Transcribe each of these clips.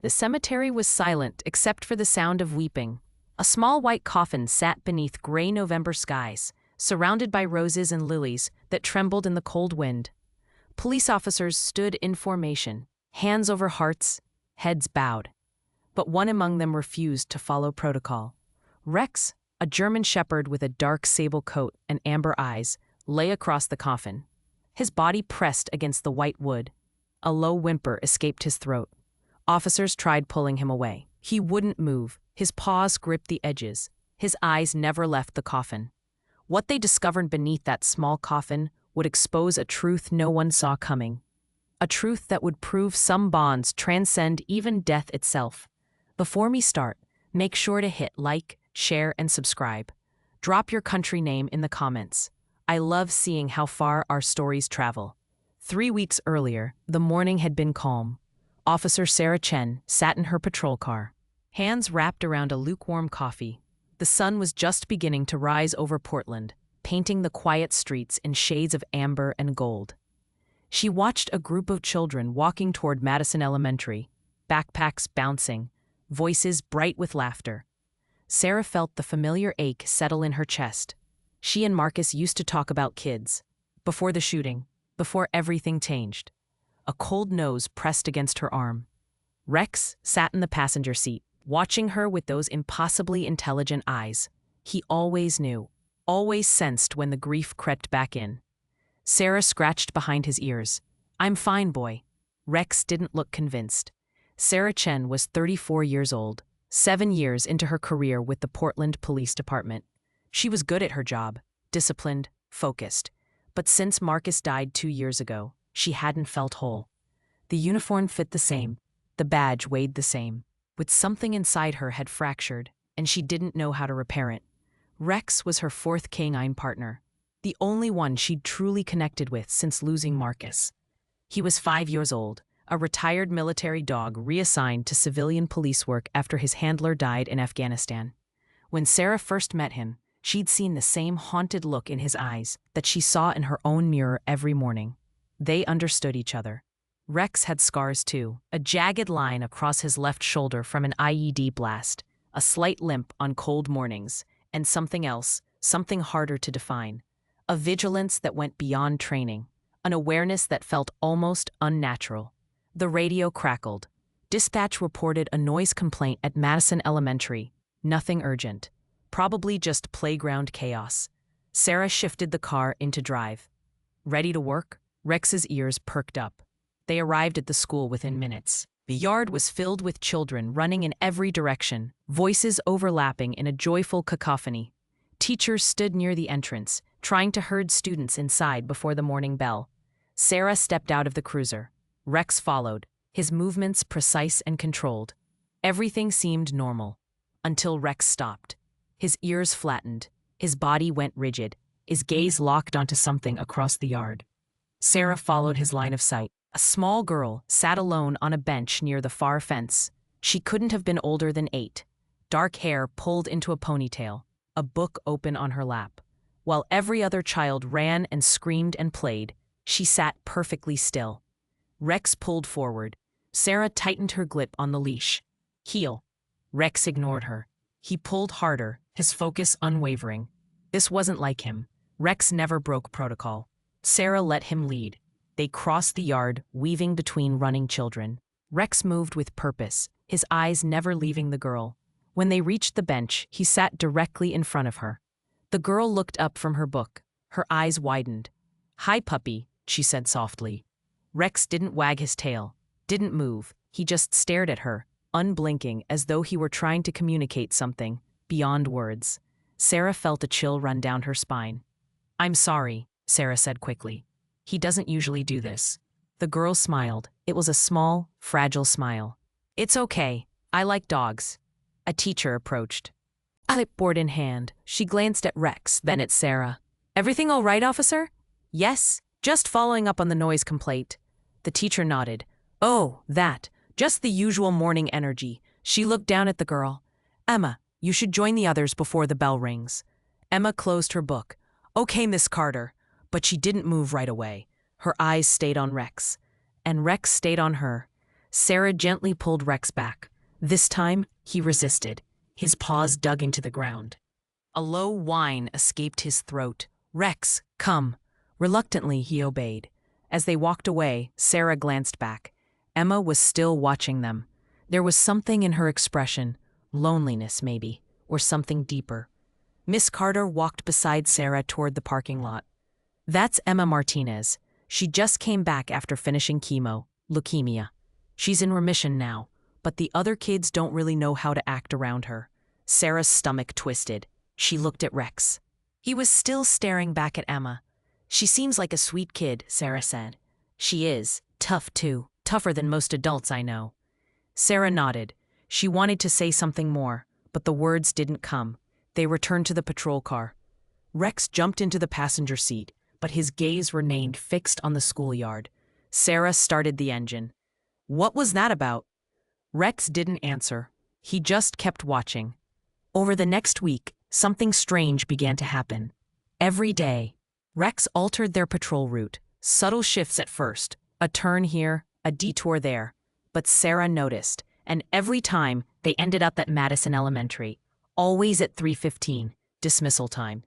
The cemetery was silent except for the sound of weeping. A small white coffin sat beneath gray November skies, surrounded by roses and lilies that trembled in the cold wind. Police officers stood in formation, hands over hearts, heads bowed. But one among them refused to follow protocol. Rex, a German shepherd with a dark sable coat and amber eyes, lay across the coffin. His body pressed against the white wood. A low whimper escaped his throat. Officers tried pulling him away. He wouldn't move. His paws gripped the edges. His eyes never left the coffin. What they discovered beneath that small coffin would expose a truth no one saw coming. A truth that would prove some bonds transcend even death itself. Before we start, make sure to hit like, share, and subscribe. Drop your country name in the comments. I love seeing how far our stories travel. 3 weeks earlier, the morning had been calm. Officer Sarah Chen sat in her patrol car, hands wrapped around a lukewarm coffee. The sun was just beginning to rise over Portland, painting the quiet streets in shades of amber and gold. She watched a group of children walking toward Madison Elementary, backpacks bouncing, voices bright with laughter. Sarah felt the familiar ache settle in her chest. She and Marcus used to talk about kids. Before the shooting, before everything changed. A cold nose pressed against her arm. Rex sat in the passenger seat, watching her with those impossibly intelligent eyes. He always knew, always sensed when the grief crept back in. Sarah scratched behind his ears. "I'm fine, boy." Rex didn't look convinced. Sarah Chen was 34 years old, 7 years into her career with the Portland Police Department. She was good at her job, disciplined, focused. But since Marcus died 2 years ago, she hadn't felt whole. The uniform fit the same, the badge weighed the same, but something inside her had fractured, and she didn't know how to repair it. Rex was her fourth canine partner, the only one she'd truly connected with since losing Marcus. He was 5 years old, a retired military dog reassigned to civilian police work after his handler died in Afghanistan. When Sarah first met him, she'd seen the same haunted look in his eyes that she saw in her own mirror every morning. They understood each other. Rex had scars too, a jagged line across his left shoulder from an IED blast, a slight limp on cold mornings, and something else, something harder to define. A vigilance that went beyond training, an awareness that felt almost unnatural. The radio crackled. Dispatch reported a noise complaint at Madison Elementary. Nothing urgent. Probably just playground chaos. Sarah shifted the car into drive. Ready to work? Rex's ears perked up. They arrived at the school within minutes. The yard was filled with children running in every direction, voices overlapping in a joyful cacophony. Teachers stood near the entrance, trying to herd students inside before the morning bell. Sarah stepped out of the cruiser. Rex followed, his movements precise and controlled. Everything seemed normal, until Rex stopped. His ears flattened, his body went rigid, his gaze locked onto something across the yard. Sarah followed his line of sight. A small girl sat alone on a bench near the far fence. She couldn't have been older than 8. Dark hair pulled into a ponytail, a book open on her lap. While every other child ran and screamed and played, she sat perfectly still. Rex pulled forward. Sarah tightened her grip on the leash. "Heel." Rex ignored her. He pulled harder, his focus unwavering. This wasn't like him. Rex never broke protocol. Sarah let him lead. They crossed the yard, weaving between running children. Rex moved with purpose, his eyes never leaving the girl. When they reached the bench, he sat directly in front of her. The girl looked up from her book. Her eyes widened. "Hi, puppy," she said softly. Rex didn't wag his tail, didn't move. He just stared at her, unblinking, as though he were trying to communicate something beyond words. Sarah felt a chill run down her spine. "I'm sorry," Sarah said quickly. "He doesn't usually do this." The girl smiled. It was a small, fragile smile. "It's okay. I like dogs." A teacher approached. Clipboard in hand, she glanced at Rex, then at Sarah. "Everything all right, officer?" "Yes, just following up on the noise complaint." The teacher nodded. "Oh, that. Just the usual morning energy." She looked down at the girl. "Emma, you should join the others before the bell rings." Emma closed her book. "Okay, Miss Carter." But she didn't move right away. Her eyes stayed on Rex. And Rex stayed on her. Sarah gently pulled Rex back. This time, he resisted. His paws dug into the ground. A low whine escaped his throat. "Rex, come." Reluctantly, he obeyed. As they walked away, Sarah glanced back. Emma was still watching them. There was something in her expression, loneliness maybe, or something deeper. Miss Carter walked beside Sarah toward the parking lot. "That's Emma Martinez. She just came back after finishing chemo, leukemia. She's in remission now, but the other kids don't really know how to act around her." Sarah's stomach twisted. She looked at Rex. He was still staring back at Emma. "She seems like a sweet kid," Sarah said. "She is. Tough, too. Tougher than most adults I know." Sarah nodded. She wanted to say something more, but the words didn't come. They returned to the patrol car. Rex jumped into the passenger seat, but his gaze remained fixed on the schoolyard. Sarah started the engine. "What was that about?" Rex didn't answer. He just kept watching. Over the next week, something strange began to happen. Every day, Rex altered their patrol route. Subtle shifts at first, a turn here, a detour there. But Sarah noticed, and every time they ended up at Madison Elementary, always at 3:15, dismissal time.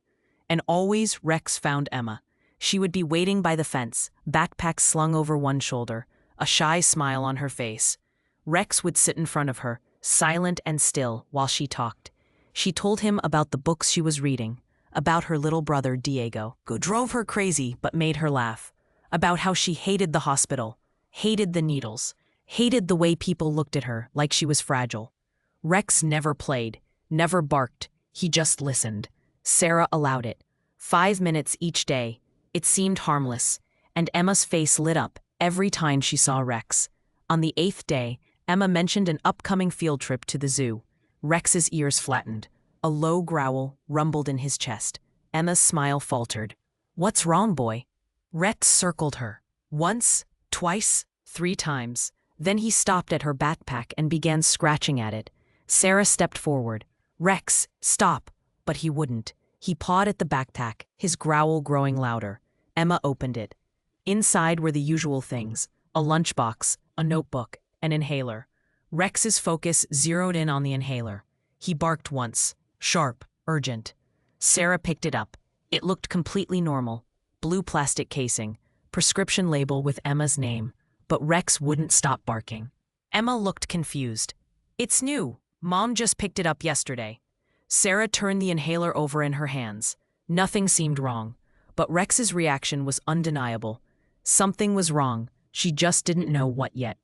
And always Rex found Emma. She would be waiting by the fence, backpack slung over one shoulder, a shy smile on her face. Rex would sit in front of her, silent and still, while she talked. She told him about the books she was reading, about her little brother Diego, who drove her crazy but made her laugh, about how she hated the hospital, hated the needles, hated the way people looked at her like she was fragile. Rex never played, never barked, he just listened. Sarah allowed it. 5 minutes each day. It seemed harmless, and Emma's face lit up every time she saw Rex. On the 8th day, Emma mentioned an upcoming field trip to the zoo. Rex's ears flattened. A low growl rumbled in his chest. Emma's smile faltered. "What's wrong, boy?" Rex circled her. Once, twice, 3 times. Then he stopped at her backpack and began scratching at it. Sarah stepped forward. "Rex, stop!" But he wouldn't. He pawed at the backpack, his growl growing louder. Emma opened it. Inside were the usual things: a lunchbox, a notebook, an inhaler. Rex's focus zeroed in on the inhaler. He barked once. Sharp, urgent. Sarah picked it up. It looked completely normal. Blue plastic casing, prescription label with Emma's name. But Rex wouldn't stop barking. Emma looked confused. "It's new. Mom just picked it up yesterday." Sarah turned the inhaler over in her hands. Nothing seemed wrong, but Rex's reaction was undeniable. Something was wrong. She just didn't know what yet.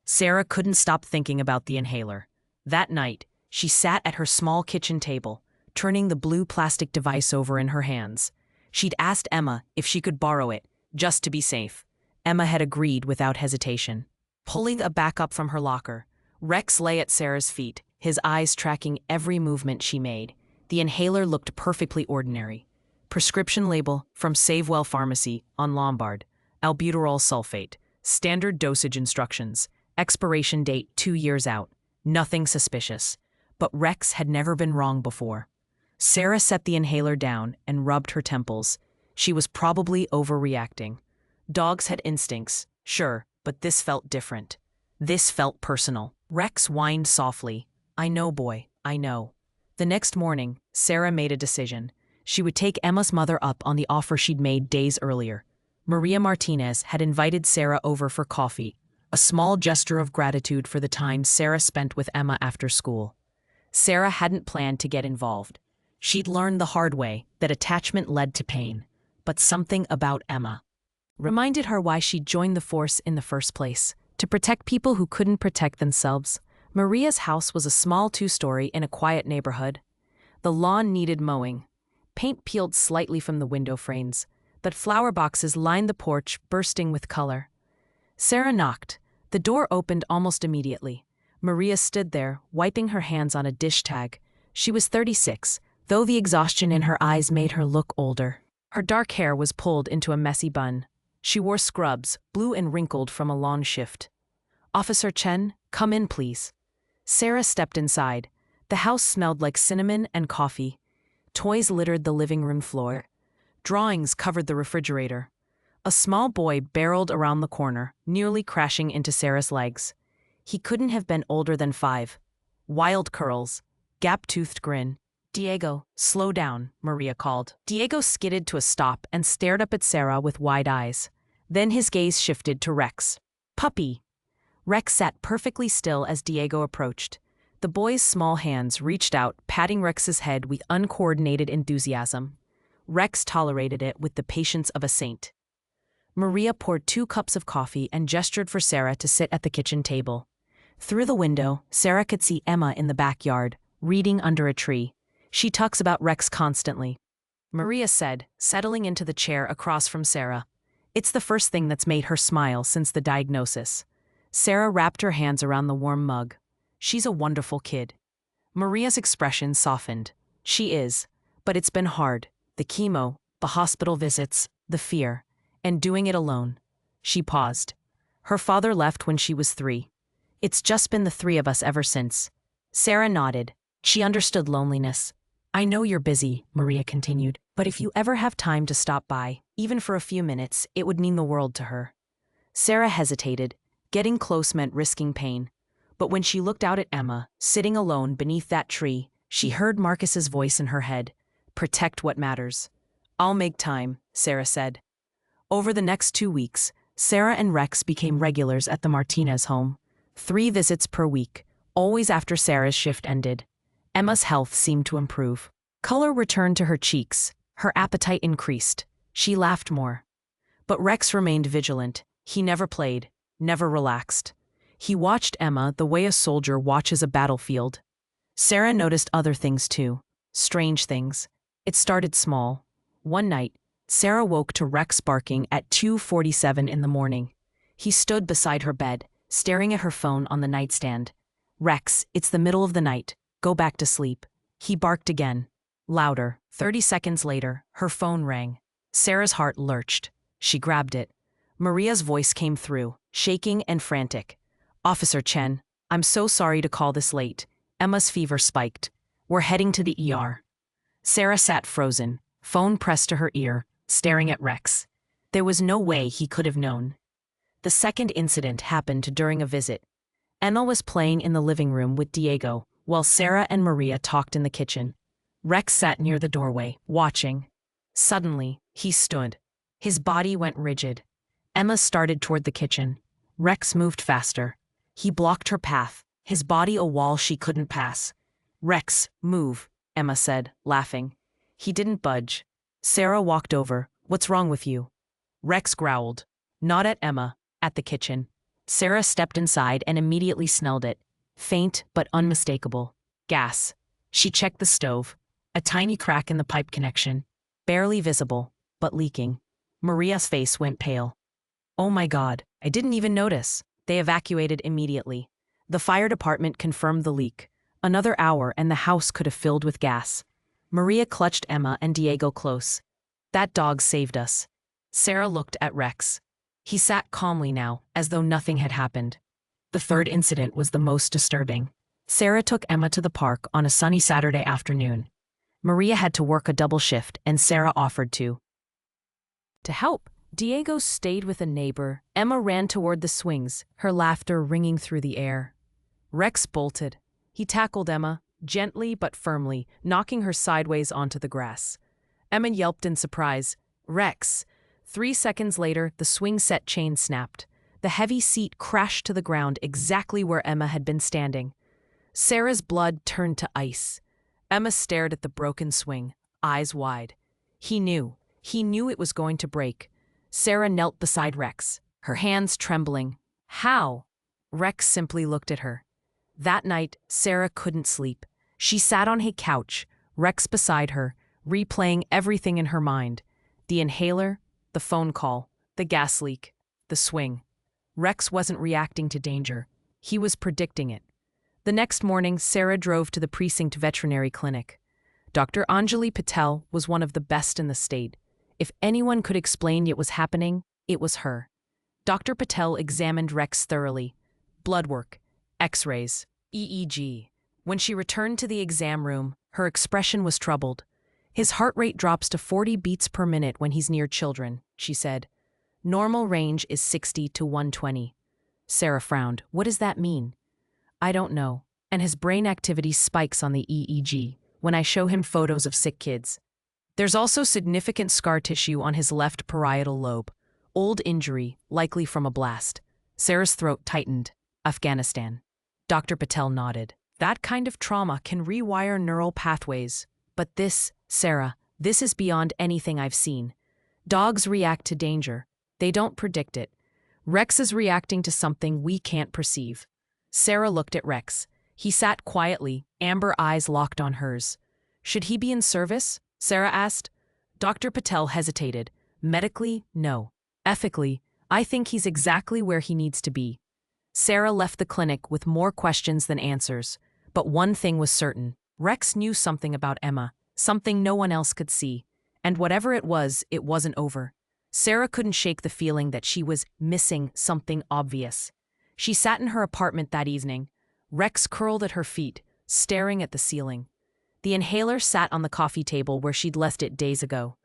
Sarah couldn't stop thinking about the inhaler. That night, she sat at her small kitchen table, turning the blue plastic device over in her hands. She'd asked Emma if she could borrow it, just to be safe. Emma had agreed without hesitation. Pulling a backup from her locker, Rex lay at Sarah's feet, his eyes tracking every movement she made. The inhaler looked perfectly ordinary. Prescription label from Savewell Pharmacy on Lombard. Albuterol sulfate. Standard dosage instructions. Expiration date 2 years out. Nothing suspicious. But Rex had never been wrong before. Sarah set the inhaler down and rubbed her temples. She was probably overreacting. Dogs had instincts, sure, but this felt different. This felt personal. Rex whined softly. "I know, boy, I know." The next morning, Sarah made a decision. She would take Emma's mother up on the offer she'd made days earlier. Maria Martinez had invited Sarah over for coffee, a small gesture of gratitude for the time Sarah spent with Emma after school. Sarah hadn't planned to get involved. She'd learned the hard way that attachment led to pain. But something about Emma reminded her why she'd joined the force in the first place, to protect people who couldn't protect themselves. Maria's house was a small 2-story in a quiet neighborhood. The lawn needed mowing. Paint peeled slightly from the window frames, but flower boxes lined the porch, bursting with color. Sarah knocked. The door opened almost immediately. Maria stood there, wiping her hands on a dish tag. She was 36, though the exhaustion in her eyes made her look older. Her dark hair was pulled into a messy bun. She wore scrubs, blue and wrinkled from a lawn shift. "Officer Chen, come in, please." Sarah stepped inside. The house smelled like cinnamon and coffee. Toys littered the living room floor. Drawings covered the refrigerator. A small boy barreled around the corner, nearly crashing into Sarah's legs. He couldn't have been older than 5. Wild curls, gap-toothed grin. "Diego, slow down," Maria called. Diego skidded to a stop and stared up at Sarah with wide eyes. Then his gaze shifted to Rex. "Puppy." Rex sat perfectly still as Diego approached. The boy's small hands reached out, patting Rex's head with uncoordinated enthusiasm. Rex tolerated it with the patience of a saint. Maria poured 2 cups of coffee and gestured for Sarah to sit at the kitchen table. Through the window, Sarah could see Emma in the backyard, reading under a tree. "She talks about Rex constantly," Maria said, settling into the chair across from Sarah. "It's the first thing that's made her smile since the diagnosis." Sarah wrapped her hands around the warm mug. "She's a wonderful kid." Maria's expression softened. "She is, but it's been hard. The chemo, the hospital visits, the fear, and doing it alone." She paused. "Her father left when she was 3. It's just been the 3 of us ever since." Sarah nodded. She understood loneliness. "I know you're busy," Maria continued, "but if you ever have time to stop by, even for a few minutes, it would mean the world to her." Sarah hesitated. Getting close meant risking pain. But when she looked out at Emma, sitting alone beneath that tree, she heard Marcus's voice in her head. "Protect what matters." "I'll make time," Sarah said. Over the next 2 weeks, Sarah and Rex became regulars at the Martinez home. 3 visits per week, always after Sarah's shift ended. Emma's health seemed to improve. Color returned to her cheeks. Her appetite increased. She laughed more. But Rex remained vigilant. He never played, never relaxed. He watched Emma the way a soldier watches a battlefield. Sarah noticed other things too. Strange things. It started small. One night, Sarah woke to Rex barking at 2:47 in the morning. He stood beside her bed, staring at her phone on the nightstand. "Rex, it's the middle of the night. Go back to sleep." He barked again. Louder. 30 seconds later, her phone rang. Sarah's heart lurched. She grabbed it. Maria's voice came through, shaking and frantic. "Officer Chen, I'm so sorry to call this late. Emma's fever spiked. We're heading to the ER." Sarah sat frozen, phone pressed to her ear, staring at Rex. There was no way he could have known. The second incident happened during a visit. Emma was playing in the living room with Diego, while Sarah and Maria talked in the kitchen. Rex sat near the doorway, watching. Suddenly, he stood. His body went rigid. Emma started toward the kitchen. Rex moved faster. He blocked her path, his body a wall she couldn't pass. "Rex, move," Emma said, laughing. He didn't budge. Sarah walked over. "What's wrong with you?" Rex growled. Not at Emma, at the kitchen. Sarah stepped inside and immediately smelled it. Faint but unmistakable. Gas. She checked the stove. A tiny crack in the pipe connection. Barely visible, but leaking. Maria's face went pale. "Oh my God, I didn't even notice." They evacuated immediately. The fire department confirmed the leak. Another hour and the house could have filled with gas. Maria clutched Emma and Diego close. "That dog saved us." Sarah looked at Rex. He sat calmly now, as though nothing had happened. The third incident was the most disturbing. Sarah took Emma to the park on a sunny Saturday afternoon. Maria had to work a double shift, and Sarah offered to help. Diego stayed with a neighbor. Emma ran toward the swings, her laughter ringing through the air. Rex bolted. He tackled Emma, gently but firmly, knocking her sideways onto the grass. Emma yelped in surprise. "Rex!" 3 seconds later, the swing set chain snapped. The heavy seat crashed to the ground exactly where Emma had been standing. Sarah's blood turned to ice. Emma stared at the broken swing, eyes wide. He knew it was going to break. Sarah knelt beside Rex, her hands trembling. "How?" Rex simply looked at her. That night, Sarah couldn't sleep. She sat on a couch, Rex beside her, replaying everything in her mind. The inhaler, the phone call, the gas leak, the swing. Rex wasn't reacting to danger. He was predicting it. The next morning, Sarah drove to the precinct veterinary clinic. Dr. Anjali Patel was one of the best in the state. If anyone could explain what was happening, it was her. Dr. Patel examined Rex thoroughly. Blood work, X-rays, EEG. When she returned to the exam room, her expression was troubled. "His heart rate drops to 40 beats per minute when he's near children," she said. "Normal range is 60 to 120. Sarah frowned. What does that mean? I don't know. And his brain activity spikes on the EEG when I show him photos of sick kids. There's also significant scar tissue on his left parietal lobe. Old injury, likely from a blast. Sarah's throat tightened. Afghanistan. Dr. Patel nodded. That kind of trauma can rewire neural pathways. But this, Sarah, this is beyond anything I've seen. Dogs react to danger. They don't predict it. Rex is reacting to something we can't perceive. Sarah looked at Rex. He sat quietly, amber eyes locked on hers. Should he be in service? Sarah asked. Dr. Patel hesitated. Medically, no. Ethically, I think he's exactly where he needs to be. Sarah left the clinic with more questions than answers. But one thing was certain. Rex knew something about Emma, something no one else could see. And whatever it wasn't over. Sarah couldn't shake the feeling that she was missing something obvious. She sat in her apartment that evening, Rex curled at her feet, staring at the ceiling. The inhaler sat on the coffee table where she'd left it days ago.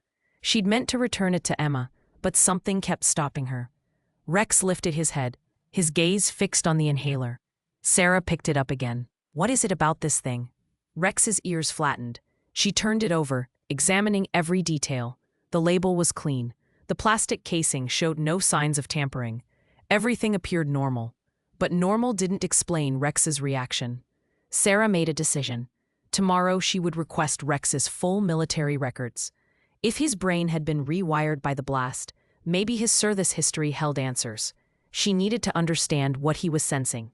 She'd meant to return it to Emma, but something kept stopping her. Rex lifted his head, his gaze fixed on the inhaler. Sarah picked it up again. What is it about this thing? Rex's ears flattened. She turned it over, examining every detail. The label was clean. The plastic casing showed no signs of tampering. Everything appeared normal. But normal didn't explain Rex's reaction. Sarah made a decision. Tomorrow she would request Rex's full military records. If his brain had been rewired by the blast, maybe his service history held answers. She needed to understand what he was sensing.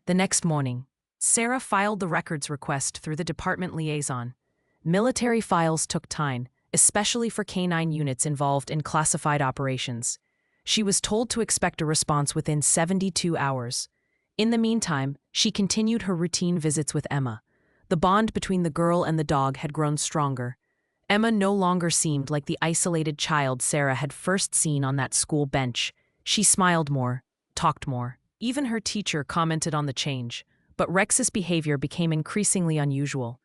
The next morning, Sarah filed the records request through the department liaison. Military files took time, especially for canine units involved in classified operations. She was told to expect a response within 72 hours. In the meantime, she continued her routine visits with Emma. The bond between the girl and the dog had grown stronger. Emma no longer seemed like the isolated child Sarah had first seen on that school bench. She smiled more, talked more. Even her teacher commented on the change, but Rex's behavior became increasingly unusual.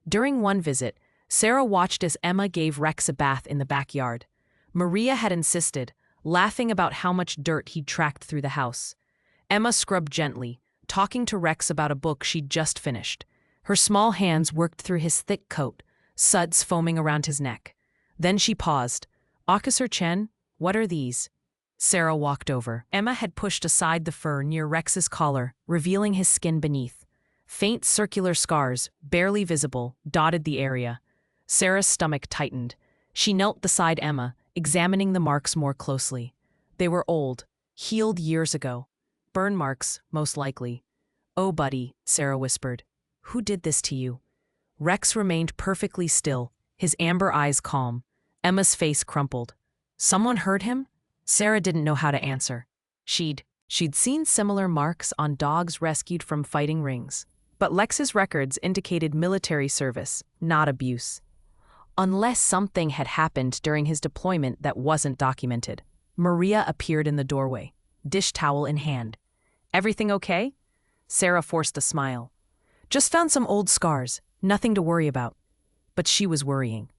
During one visit, Sarah watched as Emma gave Rex a bath in the backyard. Maria had insisted, laughing about how much dirt he'd tracked through the house. Emma scrubbed gently, talking to Rex about a book she'd just finished. Her small hands worked through his thick coat, suds foaming around his neck. Then she paused. Officer Chen, what are these? Sarah walked over. Emma had pushed aside the fur near Rex's collar, revealing his skin beneath. Faint circular scars, barely visible, dotted the area. Sarah's stomach tightened. She knelt beside Emma, examining the marks more closely. They were old, healed years ago. Burn marks, most likely. Oh, buddy, Sarah whispered. Who did this to you? Rex remained perfectly still, his amber eyes calm. Emma's face crumpled. Someone hurt him? Sarah didn't know how to answer. She'd seen similar marks on dogs rescued from fighting rings. But Lex's records indicated military service, not abuse. Unless something had happened during his deployment that wasn't documented. Maria appeared in the doorway, dish towel in hand. Everything okay? Sarah forced a smile. Just found some old scars, nothing to worry about. But she was worrying.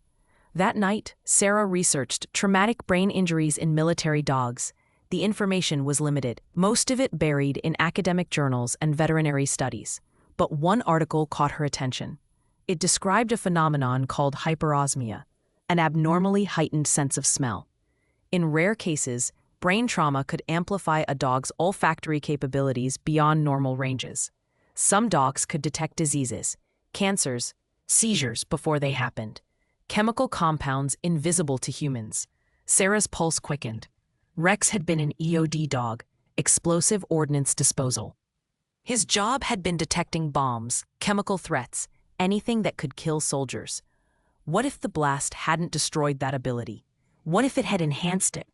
That night, Sarah researched traumatic brain injuries in military dogs. The information was limited, most of it buried in academic journals and veterinary studies. But one article caught her attention. It described a phenomenon called hyperosmia, an abnormally heightened sense of smell. In rare cases, brain trauma could amplify a dog's olfactory capabilities beyond normal ranges. Some dogs could detect diseases, cancers, seizures before they happened. Chemical compounds invisible to humans. Sarah's pulse quickened. Rex had been an EOD dog, explosive ordnance disposal. His job had been detecting bombs, chemical threats, anything that could kill soldiers. What if the blast hadn't destroyed that ability? What if it had enhanced it?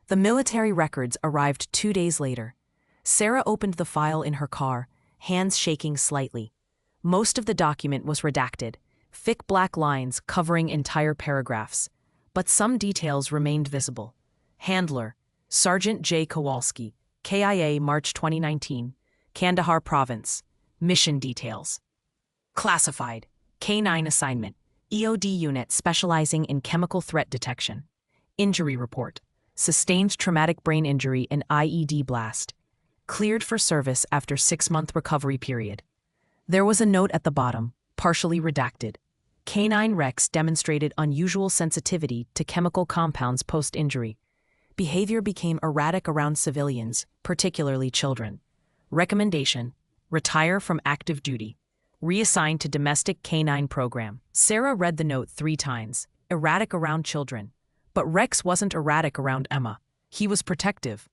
The military records arrived 2 days later. Sarah opened the file in her car, hands shaking slightly. Most of the document was redacted, thick black lines covering entire paragraphs. But some details remained visible. Handler, Sergeant J. Kowalski, KIA March 2019, Kandahar Province. Mission details. Classified, K9 assignment, EOD unit specializing in chemical threat detection. Injury report, sustained traumatic brain injury in IED blast. Cleared for service after 6-month recovery period. There was a note at the bottom, partially redacted. Canine Rex demonstrated unusual sensitivity to chemical compounds post-injury. Behavior became erratic around civilians, particularly children. Recommendation: retire from active duty. Reassigned to domestic canine program. Sarah read the note 3 times. Erratic around children. But Rex wasn't erratic around Emma. He was protective.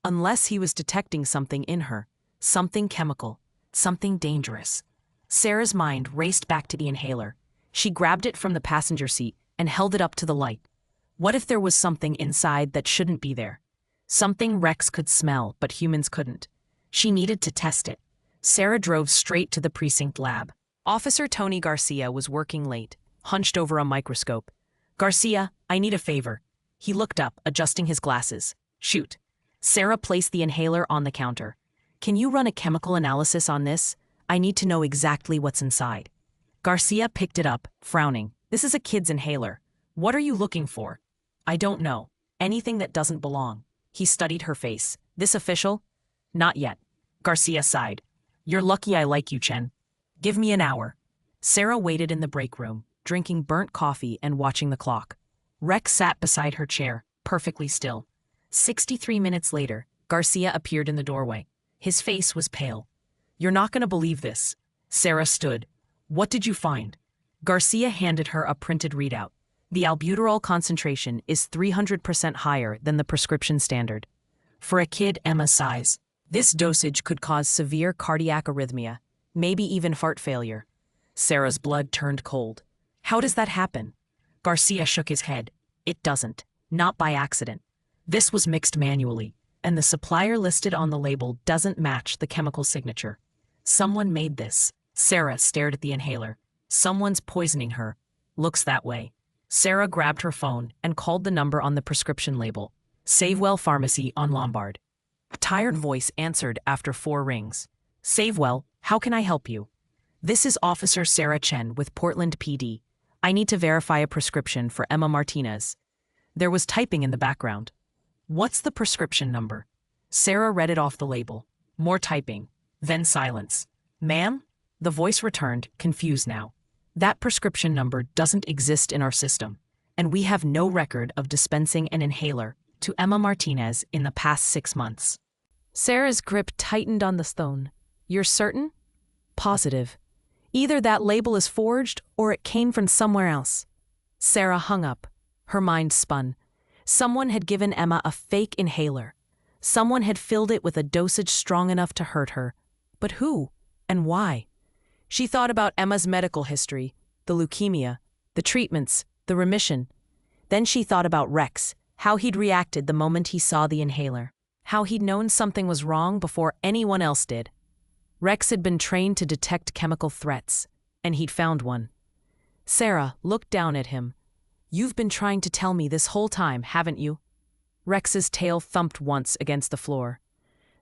Unless he was detecting something in her. Something chemical. Something dangerous. Sarah's mind raced back to the inhaler. She grabbed it from the passenger seat and held it up to the light. What if there was something inside that shouldn't be there? Something Rex could smell, but humans couldn't. She needed to test it. Sarah drove straight to the precinct lab. Officer Tony Garcia was working late, hunched over a microscope. "Garcia, I need a favor." He looked up, adjusting his glasses. "Shoot." Sarah placed the inhaler on the counter. "Can you run a chemical analysis on this? I need to know exactly what's inside." Garcia picked it up, frowning. "This is a kid's inhaler. What are you looking for?" "I don't know. Anything that doesn't belong." He studied her face. "This official?" "Not yet." Garcia sighed. "You're lucky I like you, Chen. Give me an hour." Sarah waited in the break room, drinking burnt coffee and watching the clock. Rex sat beside her chair, perfectly still. 63 minutes later, Garcia appeared in the doorway. His face was pale. "You're not going to believe this." Sarah stood. "What did you find?" Garcia handed her a printed readout. "The albuterol concentration is 300% higher than the prescription standard. For a kid Emma's size, this dosage could cause severe cardiac arrhythmia, maybe even heart failure." Sarah's blood turned cold. "How does that happen?" Garcia shook his head. "It doesn't. Not by accident. This was mixed manually, and the supplier listed on the label doesn't match the chemical signature. Someone made this." Sarah stared at the inhaler. "Someone's poisoning her. Looks that way." Sarah grabbed her phone and called the number on the prescription label. Savewell Pharmacy on Lombard. A tired voice answered after 4 rings. "Savewell, how can I help you?" "This is Officer Sarah Chen with Portland PD. I need to verify a prescription for Emma Martinez." There was typing in the background. "What's the prescription number?" Sarah read it off the label. More typing. Then silence. "Ma'am?" The voice returned, confused now. "That prescription number doesn't exist in our system, and we have no record of dispensing an inhaler to Emma Martinez in the past 6 months." Sarah's grip tightened on the stone. "You're certain?" "Positive. Either that label is forged or it came from somewhere else." Sarah hung up. Her mind spun. Someone had given Emma a fake inhaler. Someone had filled it with a dosage strong enough to hurt her. But who? And why? She thought about Emma's medical history, the leukemia, the treatments, the remission. Then she thought about Rex, how he'd reacted the moment he saw the inhaler, how he'd known something was wrong before anyone else did. Rex had been trained to detect chemical threats, and he'd found one. Sarah looked down at him. "You've been trying to tell me this whole time, haven't you?" Rex's tail thumped once against the floor.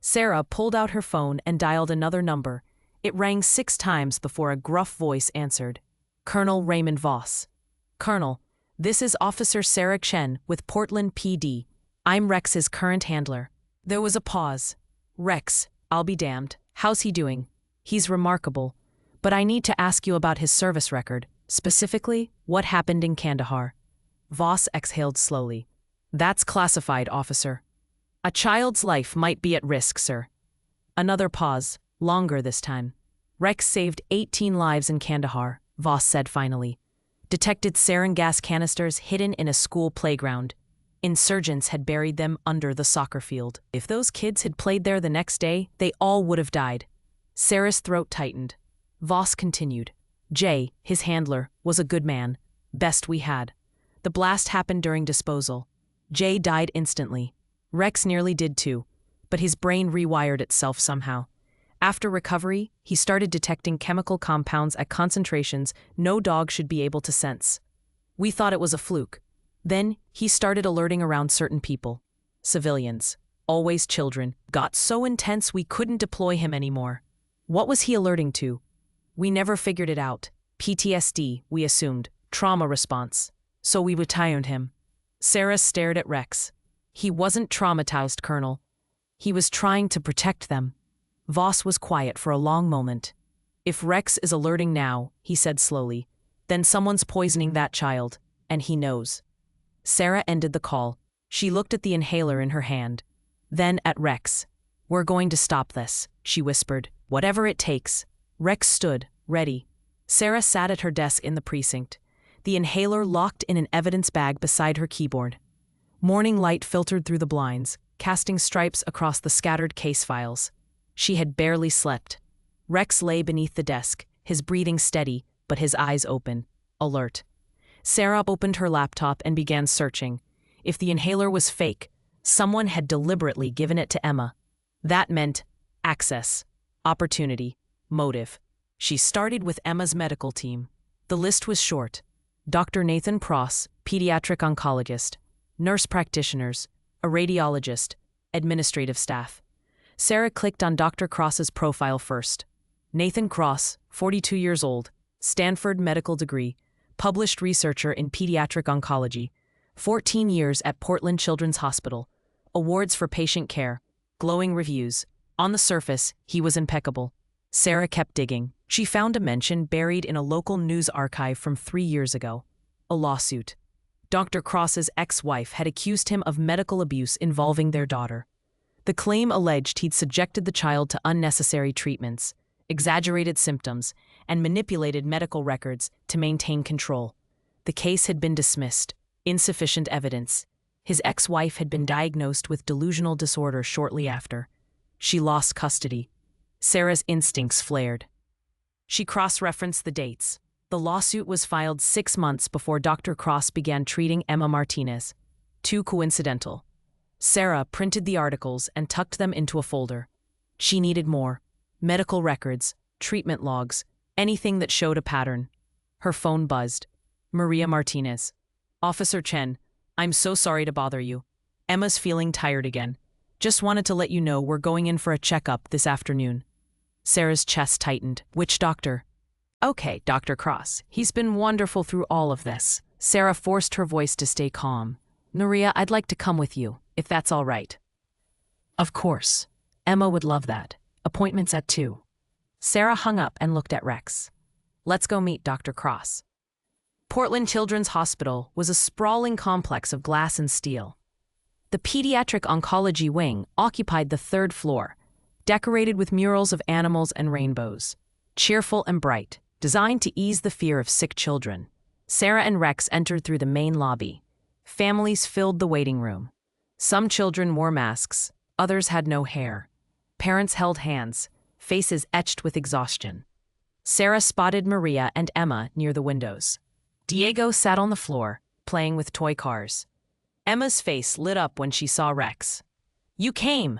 Sarah pulled out her phone and dialed another number. It rang 6 times before a gruff voice answered. "Colonel Raymond Voss." "Colonel, this is Officer Sarah Chen with Portland PD. I'm Rex's current handler." There was a pause. "Rex, I'll be damned. How's he doing?" "He's remarkable. But I need to ask you about his service record. Specifically, what happened in Kandahar." Voss exhaled slowly. "That's classified, officer." "A child's life might be at risk, sir." Another pause, longer this time. "Rex saved 18 lives in Kandahar," Voss said finally. "Detected sarin gas canisters hidden in a school playground. Insurgents had buried them under the soccer field. If those kids had played there the next day, they all would have died." Sarah's throat tightened. Voss continued. "Jay, his handler, was a good man. Best we had. The blast happened during disposal. Jay died instantly. Rex nearly did too, but his brain rewired itself somehow. After recovery, he started detecting chemical compounds at concentrations no dog should be able to sense. We thought it was a fluke. Then he started alerting around certain people. Civilians, always children, got so intense we couldn't deploy him anymore. What was he alerting to? We never figured it out. PTSD, we assumed. Trauma response. So we retired him." Sarah stared at Rex. "He wasn't traumatized, Colonel." He was trying to protect them. Voss was quiet for a long moment. If Rex is alerting now, he said slowly, then someone's poisoning that child, and he knows. Sarah ended the call. She looked at the inhaler in her hand. Then at Rex. We're going to stop this, she whispered. Whatever it takes. Rex stood, ready. Sarah sat at her desk in the precinct, the inhaler locked in an evidence bag beside her keyboard. Morning light filtered through the blinds, casting stripes across the scattered case files. She had barely slept. Rex lay beneath the desk, his breathing steady, but his eyes open, alert. Sarah opened her laptop and began searching. If the inhaler was fake, someone had deliberately given it to Emma. That meant access, opportunity, motive. She started with Emma's medical team. The list was short. Dr. Nathan Cross, pediatric oncologist, nurse practitioners, a radiologist, administrative staff. Sarah clicked on Dr. Cross's profile first. Nathan Cross, 42 years old, Stanford medical degree, published researcher in pediatric oncology, 14 years at Portland Children's Hospital, awards for patient care, glowing reviews. On the surface, he was impeccable. Sarah kept digging. She found a mention buried in a local news archive from 3 years ago. A lawsuit. Dr. Cross's ex-wife had accused him of medical abuse involving their daughter. The claim alleged he'd subjected the child to unnecessary treatments, exaggerated symptoms, and manipulated medical records to maintain control. The case had been dismissed. Insufficient evidence. His ex-wife had been diagnosed with delusional disorder shortly after. She lost custody. Sarah's instincts flared. She cross-referenced the dates. The lawsuit was filed 6 months before Dr. Cross began treating Emma Martinez. Too coincidental. Sarah printed the articles and tucked them into a folder. She needed more. Medical records, treatment logs, anything that showed a pattern. Her phone buzzed. Maria Martinez. Officer Chen, I'm so sorry to bother you. Emma's feeling tired again. Just wanted to let you know we're going in for a checkup this afternoon. Sarah's chest tightened. Which doctor? Okay, Dr. Cross. He's been wonderful through all of this. Sarah forced her voice to stay calm. Maria, I'd like to come with you, if that's all right. Of course. Emma would love that. Appointment's at 2. Sarah hung up and looked at Rex. Let's go meet Dr. Cross. Portland Children's Hospital was a sprawling complex of glass and steel. The pediatric oncology wing occupied the 3rd floor, decorated with murals of animals and rainbows, cheerful and bright, designed to ease the fear of sick children. Sarah and Rex entered through the main lobby. Families filled the waiting room. Some children wore masks, others had no hair. Parents held hands, faces etched with exhaustion. Sarah spotted Maria and Emma near the windows. Diego sat on the floor, playing with toy cars. Emma's face lit up when she saw Rex. You came!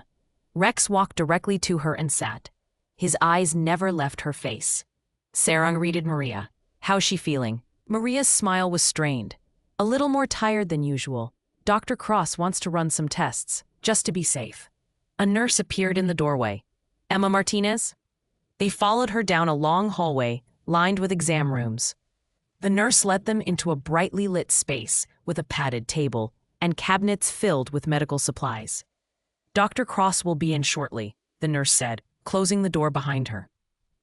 Rex walked directly to her and sat. His eyes never left her face. Sarah greeted Maria. How's she feeling? Maria's smile was strained. A little more tired than usual. Dr. Cross wants to run some tests, just to be safe. A nurse appeared in the doorway. Emma Martinez? They followed her down a long hallway, lined with exam rooms. The nurse led them into a brightly lit space with a padded table and cabinets filled with medical supplies. Dr. Cross will be in shortly, the nurse said, closing the door behind her.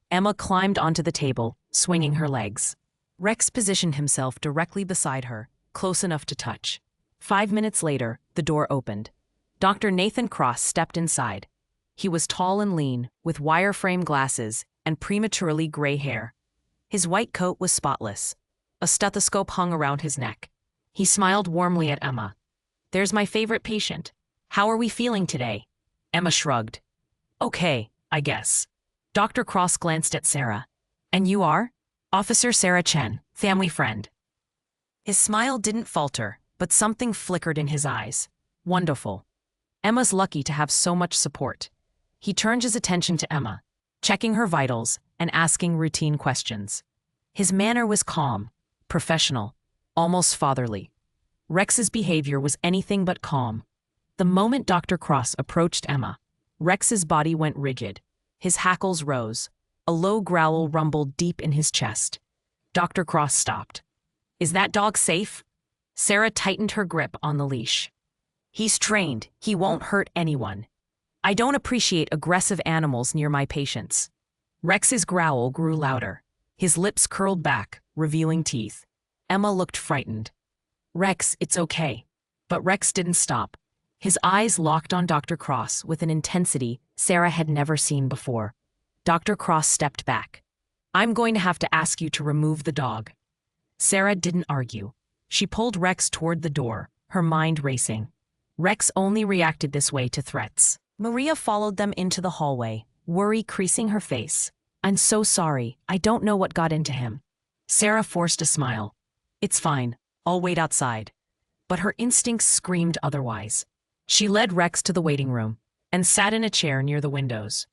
Emma climbed onto the table, swinging her legs. Rex positioned himself directly beside her, close enough to touch. 5 minutes later, the door opened. Dr. Nathan Cross stepped inside. He was tall and lean, with wireframe glasses and prematurely gray hair. His white coat was spotless. A stethoscope hung around his neck. He smiled warmly at Emma. There's my favorite patient. How are we feeling today? Emma shrugged. Okay, I guess. Dr. Cross glanced at Sarah. And you are? Officer Sarah Chen, family friend. His smile didn't falter, but something flickered in his eyes. Wonderful. Emma's lucky to have so much support. He turned his attention to Emma, checking her vitals and asking routine questions. His manner was calm, professional, almost fatherly. Rex's behavior was anything but calm. The moment Dr. Cross approached Emma, Rex's body went rigid. His hackles rose. A low growl rumbled deep in his chest. Dr. Cross stopped. Is that dog safe? Sarah tightened her grip on the leash. He's trained. He won't hurt anyone. I don't appreciate aggressive animals near my patients. Rex's growl grew louder. His lips curled back, revealing teeth. Emma looked frightened. Rex, it's okay. But Rex didn't stop. His eyes locked on Dr. Cross with an intensity Sarah had never seen before. Dr. Cross stepped back. I'm going to have to ask you to remove the dog. Sarah didn't argue. She pulled Rex toward the door, her mind racing. Rex only reacted this way to threats. Maria followed them into the hallway, worry creasing her face. I'm so sorry, I don't know what got into him. Sarah forced a smile. It's fine, I'll wait outside. But her instincts screamed otherwise. She led Rex to the waiting room and sat in a chair near the windows.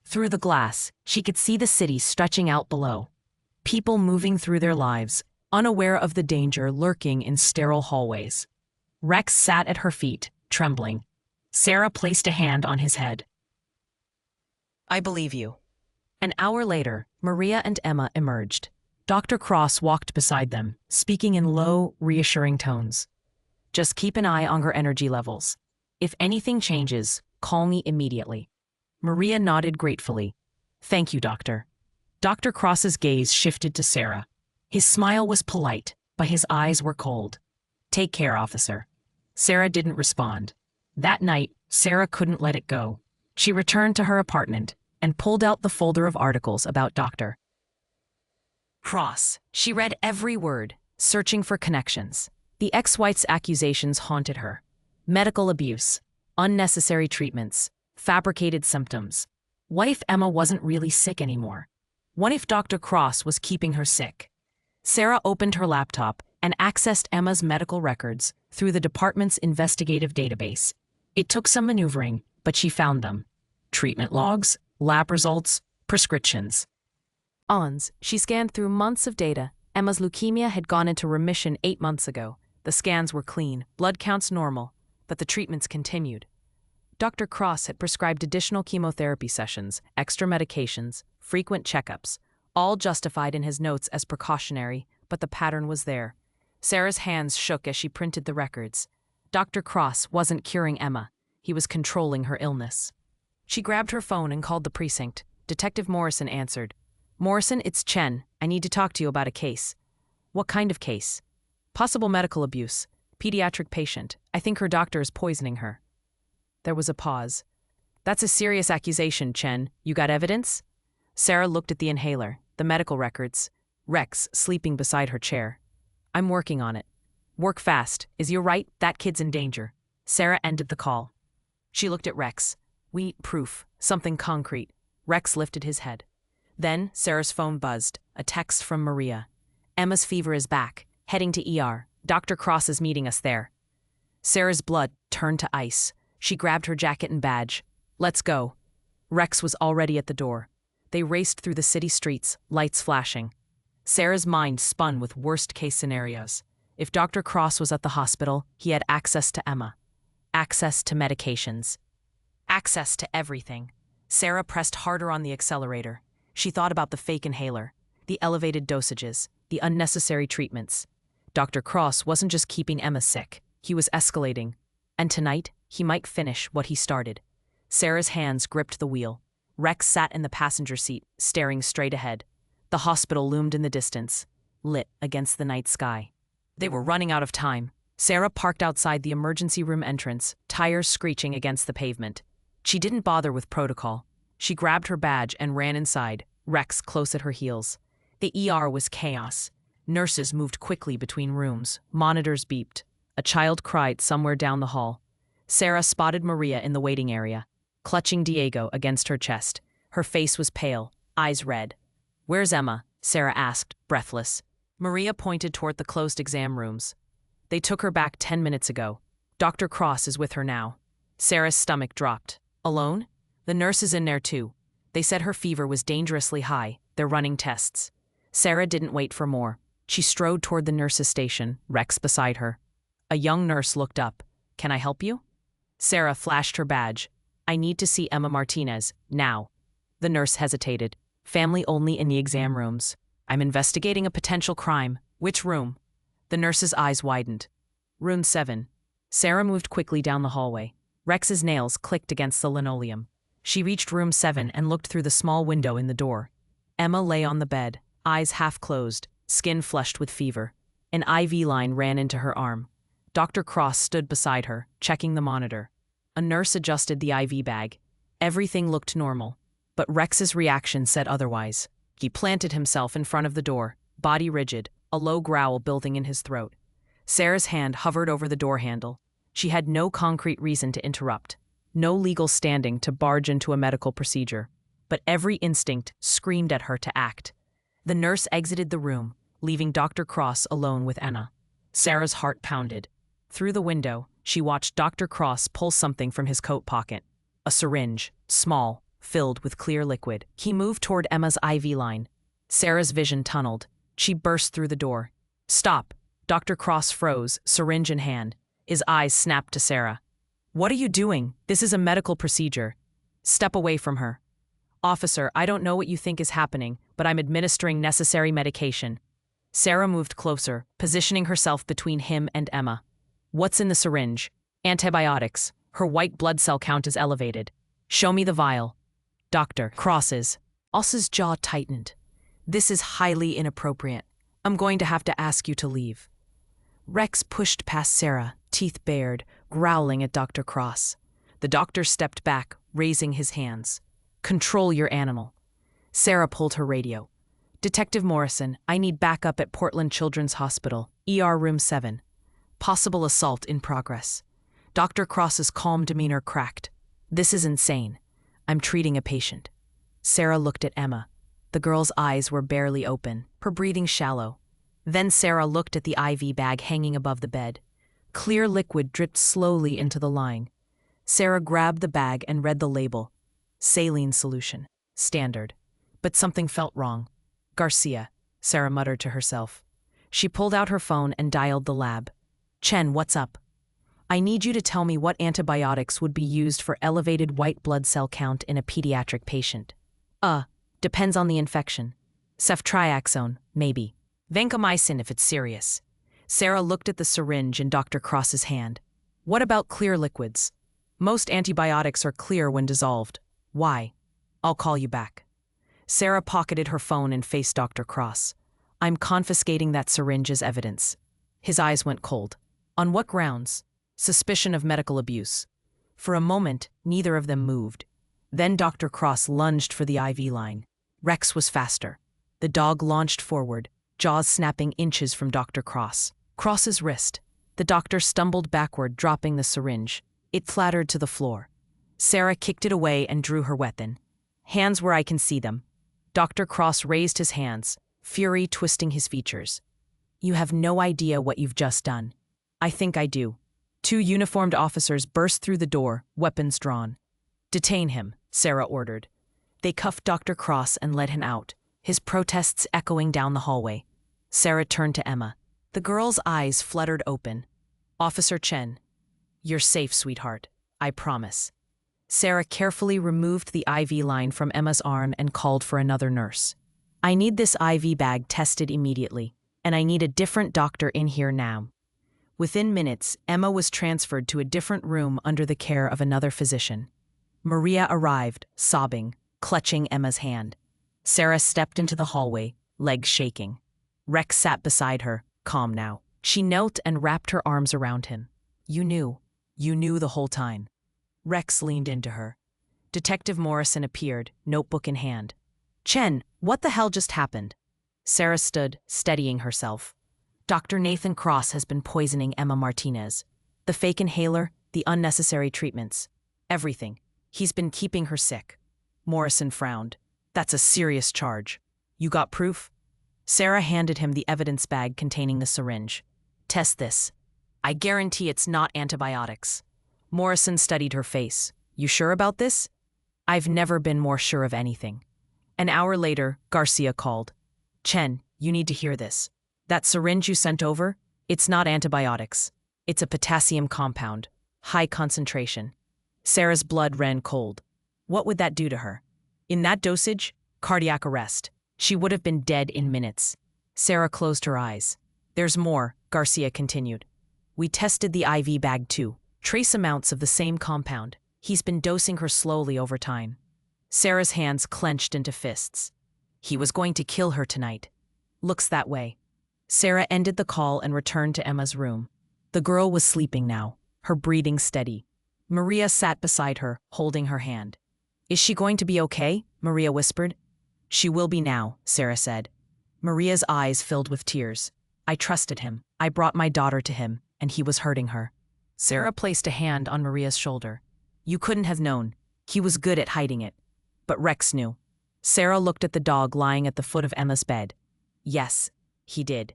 Through the glass, she could see the city stretching out below. People moving through their lives, unaware of the danger lurking in sterile hallways. Rex sat at her feet, trembling. Sarah placed a hand on his head. I believe you. An hour later, Maria and Emma emerged. Dr. Cross walked beside them, speaking in low, reassuring tones. Just keep an eye on her energy levels. If anything changes, call me immediately. Maria nodded gratefully. Thank you, Doctor. Dr. Cross's gaze shifted to Sarah. His smile was polite, but his eyes were cold. Take care, officer. Sarah didn't respond. That night, Sarah couldn't let it go. She returned to her apartment and pulled out the folder of articles about Dr. Cross. She read every word, searching for connections. The ex-wife's accusations haunted her. Medical abuse, unnecessary treatments, fabricated symptoms. What if Emma wasn't really sick anymore? What if Dr. Cross was keeping her sick? Sarah opened her laptop and accessed Emma's medical records through the department's investigative database. It took some maneuvering, but she found them. Treatment logs, lab results, prescriptions. She scanned through months of data. Emma's leukemia had gone into remission 8 months ago. The scans were clean, blood counts normal, but the treatments continued. Dr. Cross had prescribed additional chemotherapy sessions, extra medications, frequent checkups, all justified in his notes as precautionary, but the pattern was there. Sarah's hands shook as she printed the records. Dr. Cross wasn't curing Emma. He was controlling her illness. She grabbed her phone and called the precinct. Detective Morrison answered. Morrison, it's Chen. I need to talk to you about a case. What kind of case? Possible medical abuse. Pediatric patient. I think her doctor is poisoning her. There was a pause. That's a serious accusation, Chen. You got evidence? Sarah looked at the inhaler, the medical records. Rex sleeping beside her chair. I'm working on it. Work fast. Is you right? That kid's in danger. Sarah ended the call. She looked at Rex. We need proof. Something concrete. Rex lifted his head. Then Sarah's phone buzzed. A text from Maria. Emma's fever is back. Heading to ER. Dr. Cross is meeting us there. Sarah's blood turned to ice. She grabbed her jacket and badge. Let's go. Rex was already at the door. They raced through the city streets, lights flashing. Sarah's mind spun with worst-case scenarios. If Dr. Cross was at the hospital, he had access to Emma. Access to medications. Access to everything. Sarah pressed harder on the accelerator. She thought about the fake inhaler, the elevated dosages, the unnecessary treatments. Dr. Cross wasn't just keeping Emma sick. He was escalating. And tonight, he might finish what he started. Sarah's hands gripped the wheel. Rex sat in the passenger seat, staring straight ahead. The hospital loomed in the distance, lit against the night sky. They were running out of time. Sarah parked outside the emergency room entrance, tires screeching against the pavement. She didn't bother with protocol. She grabbed her badge and ran inside, Rex close at her heels. The ER was chaos. Nurses moved quickly between rooms. Monitors beeped. A child cried somewhere down the hall. Sarah spotted Maria in the waiting area, clutching Diego against her chest. Her face was pale, eyes red. Where's Emma? Sarah asked, breathless. Maria pointed toward the closed exam rooms. They took her back 10 minutes ago. Dr. Cross is with her now. Sarah's stomach dropped. Alone? The nurse is in there too. They said her fever was dangerously high. They're running tests. Sarah didn't wait for more. She strode toward the nurse's station, Rex beside her. A young nurse looked up. Can I help you? Sarah flashed her badge. I need to see Emma Martinez, now. The nurse hesitated. Family only in the exam rooms. I'm investigating a potential crime. Which room? The nurse's eyes widened. Room 7. Sarah moved quickly down the hallway. Rex's nails clicked against the linoleum. She reached room 7 and looked through the small window in the door. Emma lay on the bed, eyes half closed, skin flushed with fever. An IV line ran into her arm. Dr. Cross stood beside her, checking the monitor. A nurse adjusted the IV bag. Everything looked normal, but Rex's reaction said otherwise. He planted himself in front of the door, body rigid, a low growl building in his throat. Sarah's hand hovered over the door handle. She had no concrete reason to interrupt, no legal standing to barge into a medical procedure, but every instinct screamed at her to act. The nurse exited the room, leaving Dr. Cross alone with Emma. Sarah's heart pounded. Through the window, she watched Dr. Cross pull something from his coat pocket. A syringe, small, filled with clear liquid. He moved toward Emma's IV line. Sarah's vision tunneled. She burst through the door. "Stop!" Dr. Cross froze, syringe in hand. His eyes snapped to Sarah. "What are you doing? This is a medical procedure." "Step away from her." "Officer, I don't know what you think is happening, but I'm administering necessary medication." Sarah moved closer, positioning herself between him and Emma. "What's in the syringe?" "Antibiotics. Her white blood cell count is elevated." "Show me the vial." Dr. Cross's jaw tightened. "This is highly inappropriate. I'm going to have to ask you to leave." Rex pushed past Sarah, teeth bared, growling at Dr. Cross. The doctor stepped back, raising his hands. "Control your animal." Sarah pulled her radio. "Detective Morrison, I need backup at Portland Children's Hospital, ER Room 7. Possible assault in progress." Dr. Cross's calm demeanor cracked. "This is insane. I'm treating a patient." Sarah looked at Emma. The girl's eyes were barely open, her breathing shallow. Then Sarah looked at the IV bag hanging above the bed. Clear liquid dripped slowly into the line. Sarah grabbed the bag and read the label. Saline solution. Standard. But something felt wrong. "Garcia," Sarah muttered to herself. She pulled out her phone and dialed the lab. "Chen, what's up?" "I need you to tell me what antibiotics would be used for elevated white blood cell count in a pediatric patient." Depends on the infection. Ceftriaxone, maybe. Vancomycin if it's serious." Sarah looked at the syringe in Dr. Cross's hand. "What about clear liquids?" "Most antibiotics are clear when dissolved." "Why?" "I'll call you back." Sarah pocketed her phone and faced Dr. Cross. "I'm confiscating that syringe as evidence." His eyes went cold. "On what grounds?" "Suspicion of medical abuse." For a moment, neither of them moved. Then Dr. Cross lunged for the IV line. Rex was faster. The dog launched forward, jaws snapping inches from Dr. Cross's wrist. The doctor stumbled backward, dropping the syringe. It clattered to the floor. Sarah kicked it away and drew her weapon. "Hands where I can see them." Dr. Cross raised his hands, fury twisting his features. "You have no idea what you've just done." "I think I do." Two uniformed officers burst through the door, weapons drawn. "Detain him," Sarah ordered. They cuffed Dr. Cross and led him out, his protests echoing down the hallway. Sarah turned to Emma. The girl's eyes fluttered open. "Officer Chen, you're safe, sweetheart. I promise." Sarah carefully removed the IV line from Emma's arm and called for another nurse. "I need this IV bag tested immediately, and I need a different doctor in here now." Within minutes, Emma was transferred to a different room under the care of another physician. Maria arrived, sobbing, clutching Emma's hand. Sarah stepped into the hallway, legs shaking. Rex sat beside her, calm now. She knelt and wrapped her arms around him. You knew the whole time." Rex leaned into her. Detective Morrison appeared, notebook in hand. "Chen, what the hell just happened?" Sarah stood, steadying herself. "Dr. Nathan Cross has been poisoning Emma Martinez. The fake inhaler, the unnecessary treatments. Everything. He's been keeping her sick." Morrison frowned. "That's a serious charge. You got proof?" Sarah handed him the evidence bag containing the syringe. "Test this. I guarantee it's not antibiotics." Morrison studied her face. "You sure about this?" "I've never been more sure of anything." An hour later, Garcia called. "Chen, you need to hear this. That syringe you sent over, it's not antibiotics. It's a potassium compound. High concentration." Sarah's blood ran cold. What would that do to her? In that dosage, cardiac arrest. She would have been dead in minutes. Sarah closed her eyes. "There's more," Garcia continued. "We tested the IV bag too. Trace amounts of the same compound. He's been dosing her slowly over time. Sarah's hands clenched into fists. He was going to kill her tonight. Looks that way. Sarah ended the call and returned to Emma's room. The girl was sleeping now, her breathing steady. Maria sat beside her, holding her hand. Is she going to be okay? Maria whispered. She will be now, Sarah said. Maria's eyes filled with tears. I trusted him. I brought my daughter to him, and he was hurting her. Sarah placed a hand on Maria's shoulder. You couldn't have known. He was good at hiding it. But Rex knew. Sarah looked at the dog lying at the foot of Emma's bed. Yes, he did.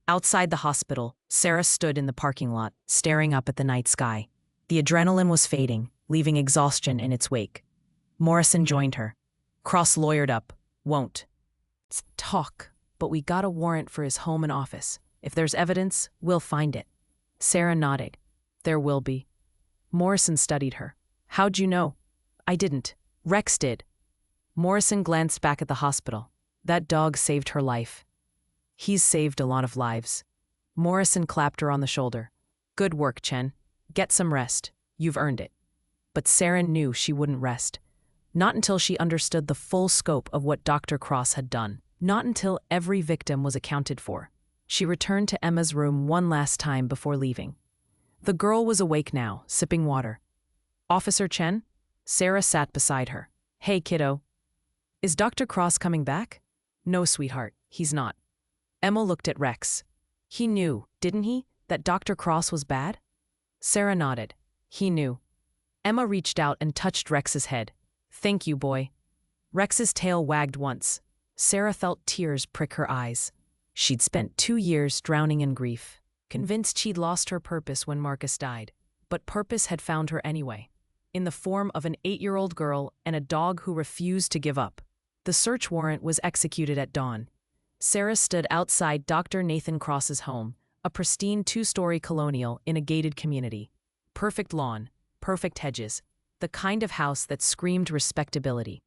Outside the hospital, Sarah stood in the parking lot, staring up at the night sky. The adrenaline was fading, leaving exhaustion in its wake. Morrison joined her. Cross lawyered up. Won't. It's talk, but we got a warrant for his home and office. If there's evidence, we'll find it. Sarah nodded. There will be. Morrison studied her. How'd you know? I didn't. Rex did. Morrison glanced back at the hospital. That dog saved her life. He's saved a lot of lives. Morrison clapped her on the shoulder. Good work, Chen. Get some rest. You've earned it. But Sarah knew she wouldn't rest. Not until she understood the full scope of what Dr. Cross had done. Not until every victim was accounted for. She returned to Emma's room one last time before leaving. The girl was awake now, sipping water. Officer Chen? Sarah sat beside her. Hey, kiddo. Is Dr. Cross coming back? No, sweetheart, he's not. Emma looked at Rex. He knew, didn't he, that Dr. Cross was bad? Sarah nodded. He knew. Emma reached out and touched Rex's head. Thank you, boy. Rex's tail wagged once. Sarah felt tears prick her eyes. She'd spent 2 years drowning in grief, convinced she'd lost her purpose when Marcus died. But purpose had found her anyway, in the form of an 8-year-old girl and a dog who refused to give up. The search warrant was executed at dawn. Sarah stood outside Dr. Nathan Cross's home, a pristine 2-story colonial in a gated community. Perfect lawn, perfect hedges, the kind of house that screamed respectability.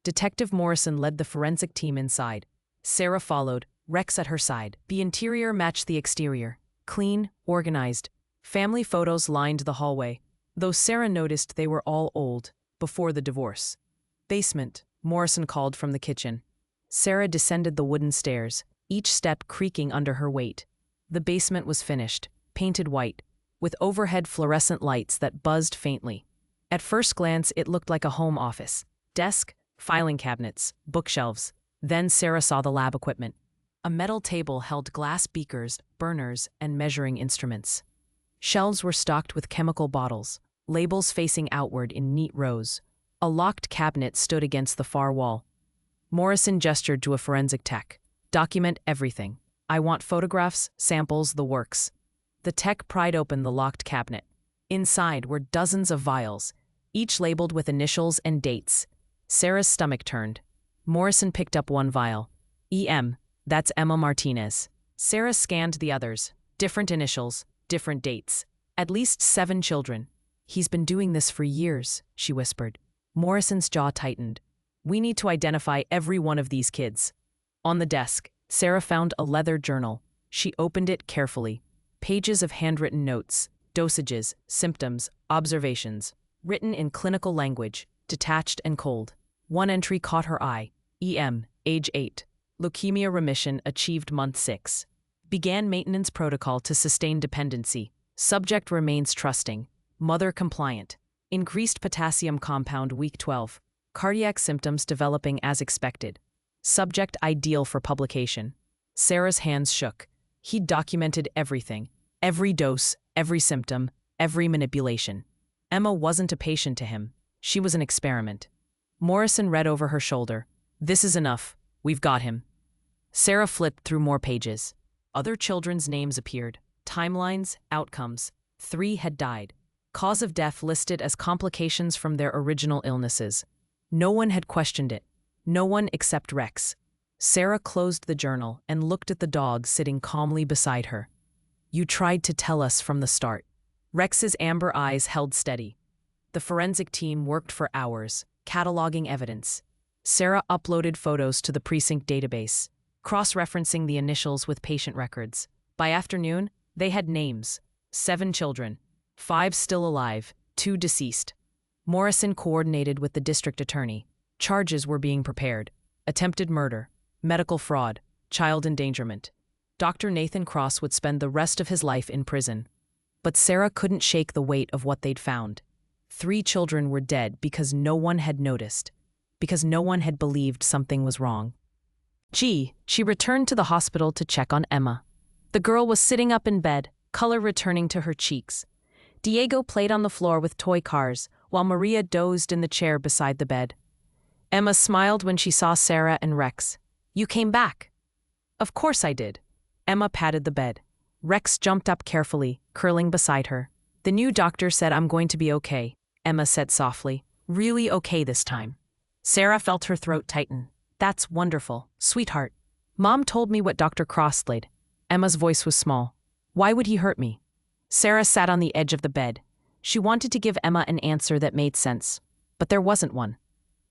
Detective Morrison led the forensic team inside. Sarah followed, Rex at her side. The interior matched the exterior. Clean, organized. Family photos lined the hallway, though Sarah noticed they were all old, before the divorce. Basement, Morrison called from the kitchen. Sarah descended the wooden stairs, each step creaking under her weight. The basement was finished, painted white, with overhead fluorescent lights that buzzed faintly. At first glance, it looked like a home office. Desk, filing cabinets, bookshelves. Then Sarah saw the lab equipment. A metal table held glass beakers, burners, and measuring instruments. Shelves were stocked with chemical bottles, labels facing outward in neat rows. A locked cabinet stood against the far wall. Morrison gestured to a forensic tech. Document everything. I want photographs, samples, the works. The tech pried open the locked cabinet. Inside were dozens of vials, each labeled with initials and dates. Sarah's stomach turned. Morrison picked up one vial. EM, that's Emma Martinez. Sarah scanned the others. Different initials, different dates. At least 7 children. He's been doing this for years, she whispered. Morrison's jaw tightened. We need to identify every one of these kids. On the desk, Sarah found a leather journal. She opened it carefully. Pages of handwritten notes, dosages, symptoms, observations, written in clinical language, detached and cold. One entry caught her eye. EM, age 8. Leukemia remission achieved month 6. Began maintenance protocol to sustain dependency. Subject remains trusting. Mother compliant. Increased potassium compound week 12. Cardiac symptoms developing as expected. Subject ideal for publication. Sarah's hands shook. He'd documented everything. Every dose, every symptom, every manipulation. Emma wasn't a patient to him. She was an experiment. Morrison read over her shoulder. This is enough. We've got him. Sarah flipped through more pages. Other children's names appeared. Timelines, outcomes. 3 had died. Cause of death listed as complications from their original illnesses. No one had questioned it. No one except Rex. Sarah closed the journal and looked at the dog sitting calmly beside her. You tried to tell us from the start. Rex's amber eyes held steady. The forensic team worked for hours, cataloging evidence. Sarah uploaded photos to the precinct database, cross-referencing the initials with patient records. By afternoon, they had names. 7 children. 5 still alive, 2 deceased. Morrison coordinated with the district attorney. Charges were being prepared: attempted murder, medical fraud, child endangerment. Dr. Nathan Cross would spend the rest of his life in prison. But Sarah couldn't shake the weight of what they'd found. 3 children were dead because no one had noticed, because no one had believed something was wrong. She returned to the hospital to check on Emma. The girl was sitting up in bed, color returning to her cheeks. Diego played on the floor with toy cars, while Maria dozed in the chair beside the bed. Emma smiled when she saw Sarah and Rex. "You came back." "Of course I did." Emma patted the bed. Rex jumped up carefully, curling beside her. "The new doctor said I'm going to be okay," Emma said softly. "Really okay this time." Sarah felt her throat tighten. "That's wonderful, sweetheart. Mom told me what Dr. Cross did." Emma's voice was small. "Why would he hurt me?" Sarah sat on the edge of the bed. She wanted to give Emma an answer that made sense, but there wasn't one.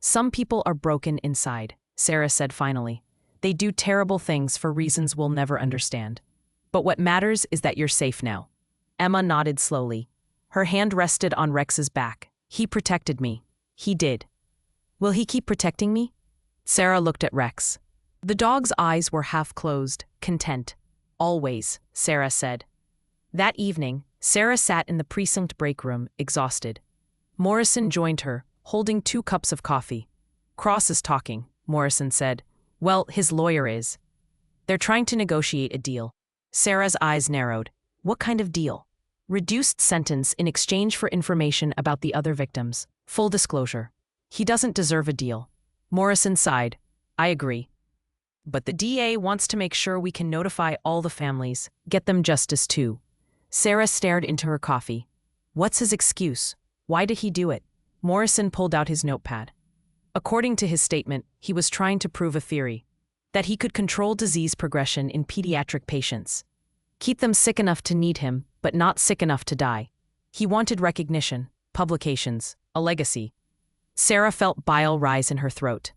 "Some people are broken inside," Sarah said finally. "They do terrible things for reasons we'll never understand. But what matters is that you're safe now." Emma nodded slowly. Her hand rested on Rex's back. "He protected me." "He did. Will he keep protecting me?" Sarah looked at Rex. The dog's eyes were half closed, content. "Always," Sarah said. That evening, Sarah sat in the precinct break room, exhausted. Morrison joined her, holding 2 cups of coffee. "Cross is talking," Morrison said. "Well, his lawyer is. They're trying to negotiate a deal." Sarah's eyes narrowed. "What kind of deal?" "Reduced sentence in exchange for information about the other victims. Full disclosure. He doesn't deserve a deal." Morrison sighed. "I agree. But the DA wants to make sure we can notify all the families, get them justice too." Sarah stared into her coffee. "What's his excuse? Why did he do it?" Morrison pulled out his notepad. According to his statement, he was trying to prove a theory: that he could control disease progression in pediatric patients. Keep them sick enough to need him, but not sick enough to die. He wanted recognition, publications, a legacy. Sarah felt bile rise in her throat.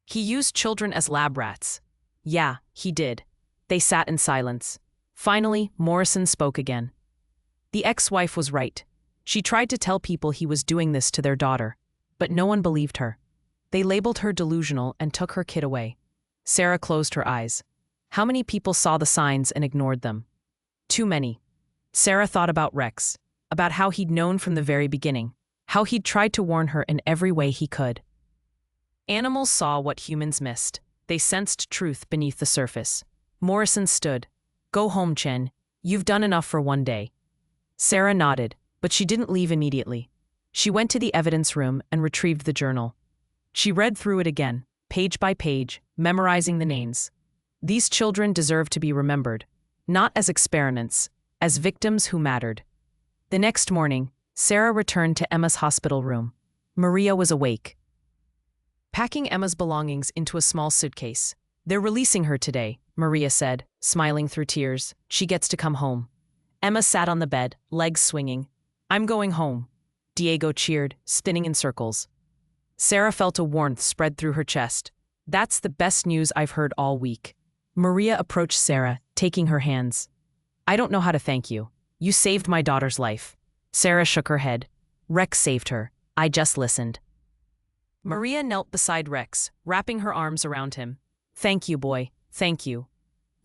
"He used children as lab rats." "Yeah, he did." They sat in silence. Finally, Morrison spoke again. "The ex-wife was right. She tried to tell people he was doing this to their daughter, but no one believed her. They labeled her delusional and took her kid away." Sarah closed her eyes. How many people saw the signs and ignored them? Too many. Sarah thought about Rex, about how he'd known from the very beginning, how he'd tried to warn her in every way he could. Animals saw what humans missed. They sensed truth beneath the surface. Morrison stood. "Go home, Chen. You've done enough for one day." Sarah nodded, but she didn't leave immediately. She went to the evidence room and retrieved the journal. She read through it again, page by page, memorizing the names. These children deserved to be remembered, not as experiments, as victims who mattered. The next morning, Sarah returned to Emma's hospital room. Maria was awake, packing Emma's belongings into a small suitcase. "They're releasing her today," Maria said, smiling through tears. "She gets to come home." Emma sat on the bed, legs swinging. "I'm going home," Diego cheered, spinning in circles. Sarah felt a warmth spread through her chest. "That's the best news I've heard all week." Maria approached Sarah, taking her hands. "I don't know how to thank you. You saved my daughter's life." Sarah shook her head. "Rex saved her. I just listened." Maria knelt beside Rex, wrapping her arms around him. "Thank you, boy. Thank you."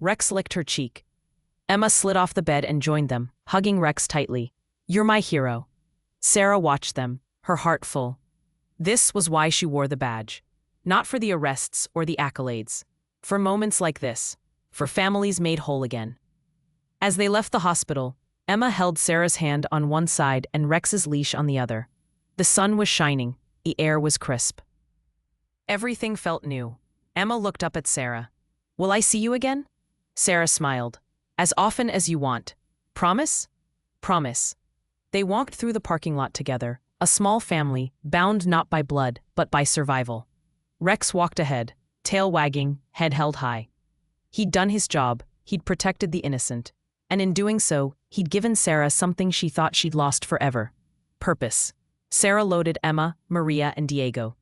Rex licked her cheek. Emma slid off the bed and joined them, hugging Rex tightly. "You're my hero." Sarah watched them, her heart full. This was why she wore the badge. Not for the arrests or the accolades. For moments like this. For families made whole again. As they left the hospital, Emma held Sarah's hand on one side and Rex's leash on the other. The sun was shining. The air was crisp. Everything felt new. Emma looked up at Sarah. "Will I see you again?" Sarah smiled. "As often as you want. Promise?" "Promise." They walked through the parking lot together, a small family, bound not by blood, but by survival. Rex walked ahead, tail wagging, head held high. He'd done his job, he'd protected the innocent, and in doing so, he'd given Sarah something she thought she'd lost forever: purpose. Sarah loaded Emma, Maria, and Diego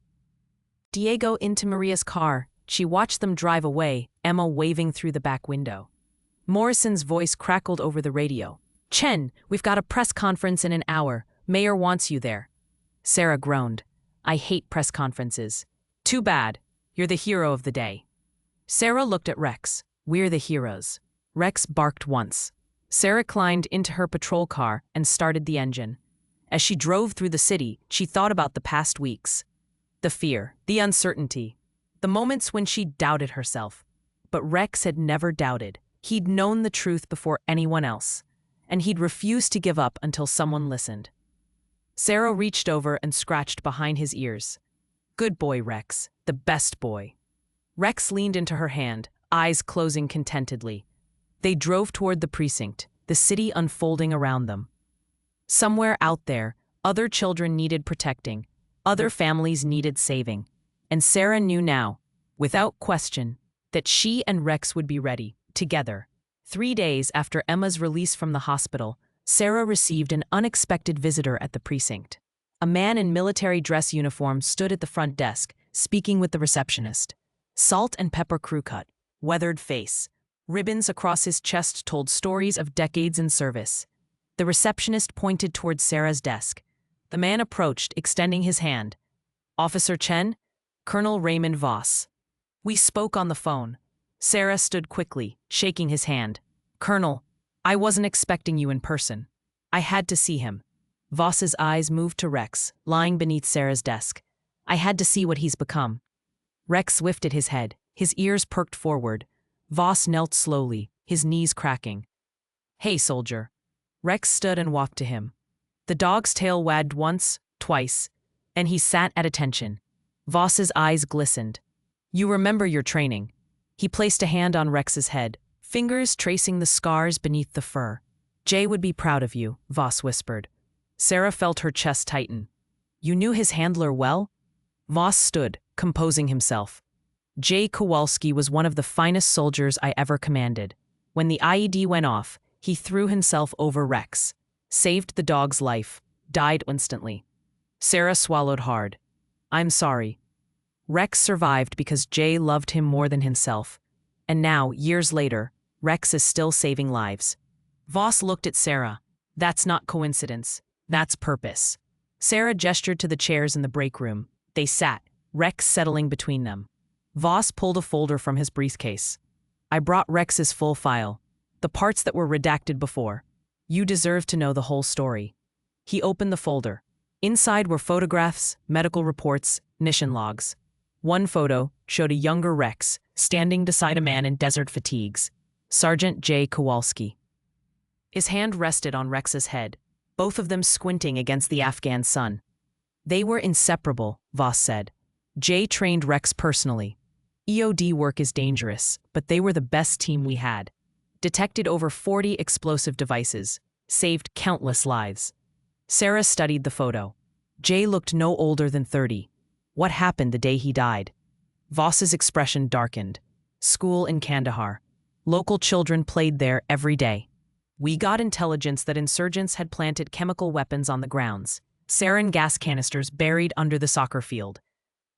into Maria's car. She watched them drive away, Emma waving through the back window. Morrison's voice crackled over the radio. Chen, we've got a press conference in an hour. Mayor wants you there. Sarah groaned. I hate press conferences. Too bad. You're the hero of the day. Sarah looked at Rex. We're the heroes. Rex barked once. Sarah climbed into her patrol car and started the engine. As she drove through the city, she thought about the past weeks. The fear, the uncertainty, the moments when she doubted herself. But Rex had never doubted. He'd known the truth before anyone else, and he'd refused to give up until someone listened. Sarah reached over and scratched behind his ears. Good boy, Rex, the best boy. Rex leaned into her hand, eyes closing contentedly. They drove toward the precinct, the city unfolding around them. Somewhere out there, other children needed protecting, other families needed saving, and Sarah knew now, without question, that she and Rex would be ready, together. 3 days after Emma's release from the hospital, Sarah received an unexpected visitor at the precinct. A man in military dress uniform stood at the front desk, speaking with the receptionist. Salt and pepper crew cut, weathered face. Ribbons across his chest told stories of decades in service. The receptionist pointed towards Sarah's desk. The man approached, extending his hand. Officer Chen, Colonel Raymond Voss. We spoke on the phone. Sarah stood quickly, shaking his hand. Colonel, I wasn't expecting you in person. I had to see him. Voss's eyes moved to Rex, lying beneath Sarah's desk. I had to see what he's become. Rex lifted his head, his ears perked forward. Voss knelt slowly, his knees cracking. Hey, soldier. Rex stood and walked to him. The dog's tail wagged once, twice, and he sat at attention. Voss's eyes glistened. You remember your training. He placed a hand on Rex's head, fingers tracing the scars beneath the fur. Jay would be proud of you, Voss whispered. Sarah felt her chest tighten. You knew his handler well? Voss stood, composing himself. Jay Kowalski was one of the finest soldiers I ever commanded. When the IED went off, he threw himself over Rex, saved the dog's life, died instantly. Sarah swallowed hard. I'm sorry. Rex survived because Jay loved him more than himself. And now, years later, Rex is still saving lives. Voss looked at Sarah. That's not coincidence. That's purpose. Sarah gestured to the chairs in the break room. They sat, Rex settling between them. Voss pulled a folder from his briefcase. I brought Rex's full file, the parts that were redacted before. You deserve to know the whole story. He opened the folder. Inside were photographs, medical reports, mission logs. One photo showed a younger Rex standing beside a man in desert fatigues, Sergeant Jay Kowalski. His hand rested on Rex's head, both of them squinting against the Afghan sun. They were inseparable, Voss said. Jay trained Rex personally. EOD work is dangerous, but they were the best team we had. Detected over 40 explosive devices, saved countless lives. Sarah studied the photo. Jay looked no older than 30. What happened the day he died? Voss's expression darkened. School in Kandahar. Local children played there every day. We got intelligence that insurgents had planted chemical weapons on the grounds, sarin gas canisters buried under the soccer field.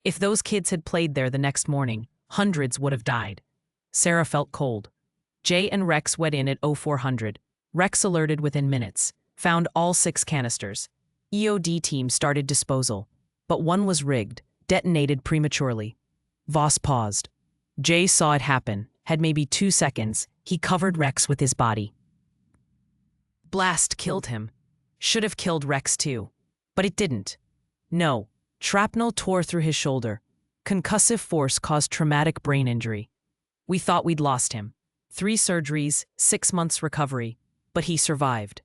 If those kids had played there the next morning, hundreds would have died. Sarah felt cold. Jay and Rex went in at 0400. Rex alerted within minutes, found all 6 canisters. EOD team started disposal, but one was rigged, detonated prematurely. Voss paused. Jay saw it happen, had maybe 2 seconds. He covered Rex with his body. Blast killed him. Should have killed Rex too. But it didn't. No. Shrapnel tore through his shoulder. Concussive force caused traumatic brain injury. We thought we'd lost him. 3 surgeries, 6 months recovery. But he survived.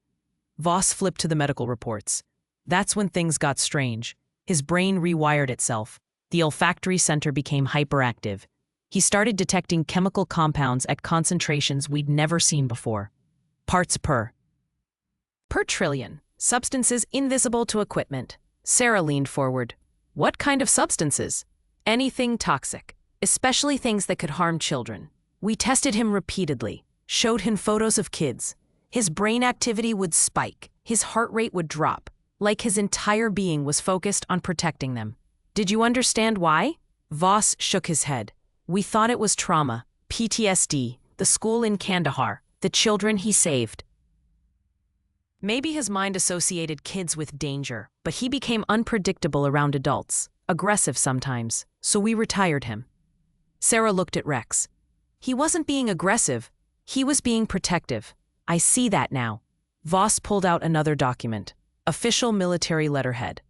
Voss flipped to the medical reports. That's when things got strange. His brain rewired itself. The olfactory center became hyperactive. He started detecting chemical compounds at concentrations we'd never seen before. Parts per trillion. Substances invisible to equipment. Sarah leaned forward. What kind of substances? Anything toxic, especially things that could harm children. We tested him repeatedly, showed him photos of kids. His brain activity would spike, his heart rate would drop, like his entire being was focused on protecting them. Did you understand why? Voss shook his head. We thought it was trauma, PTSD, the school in Kandahar, the children he saved. Maybe his mind associated kids with danger, but he became unpredictable around adults, aggressive sometimes, so we retired him. Sarah looked at Rex. He wasn't being aggressive, he was being protective. I see that now. Voss pulled out another document. Official military letterhead.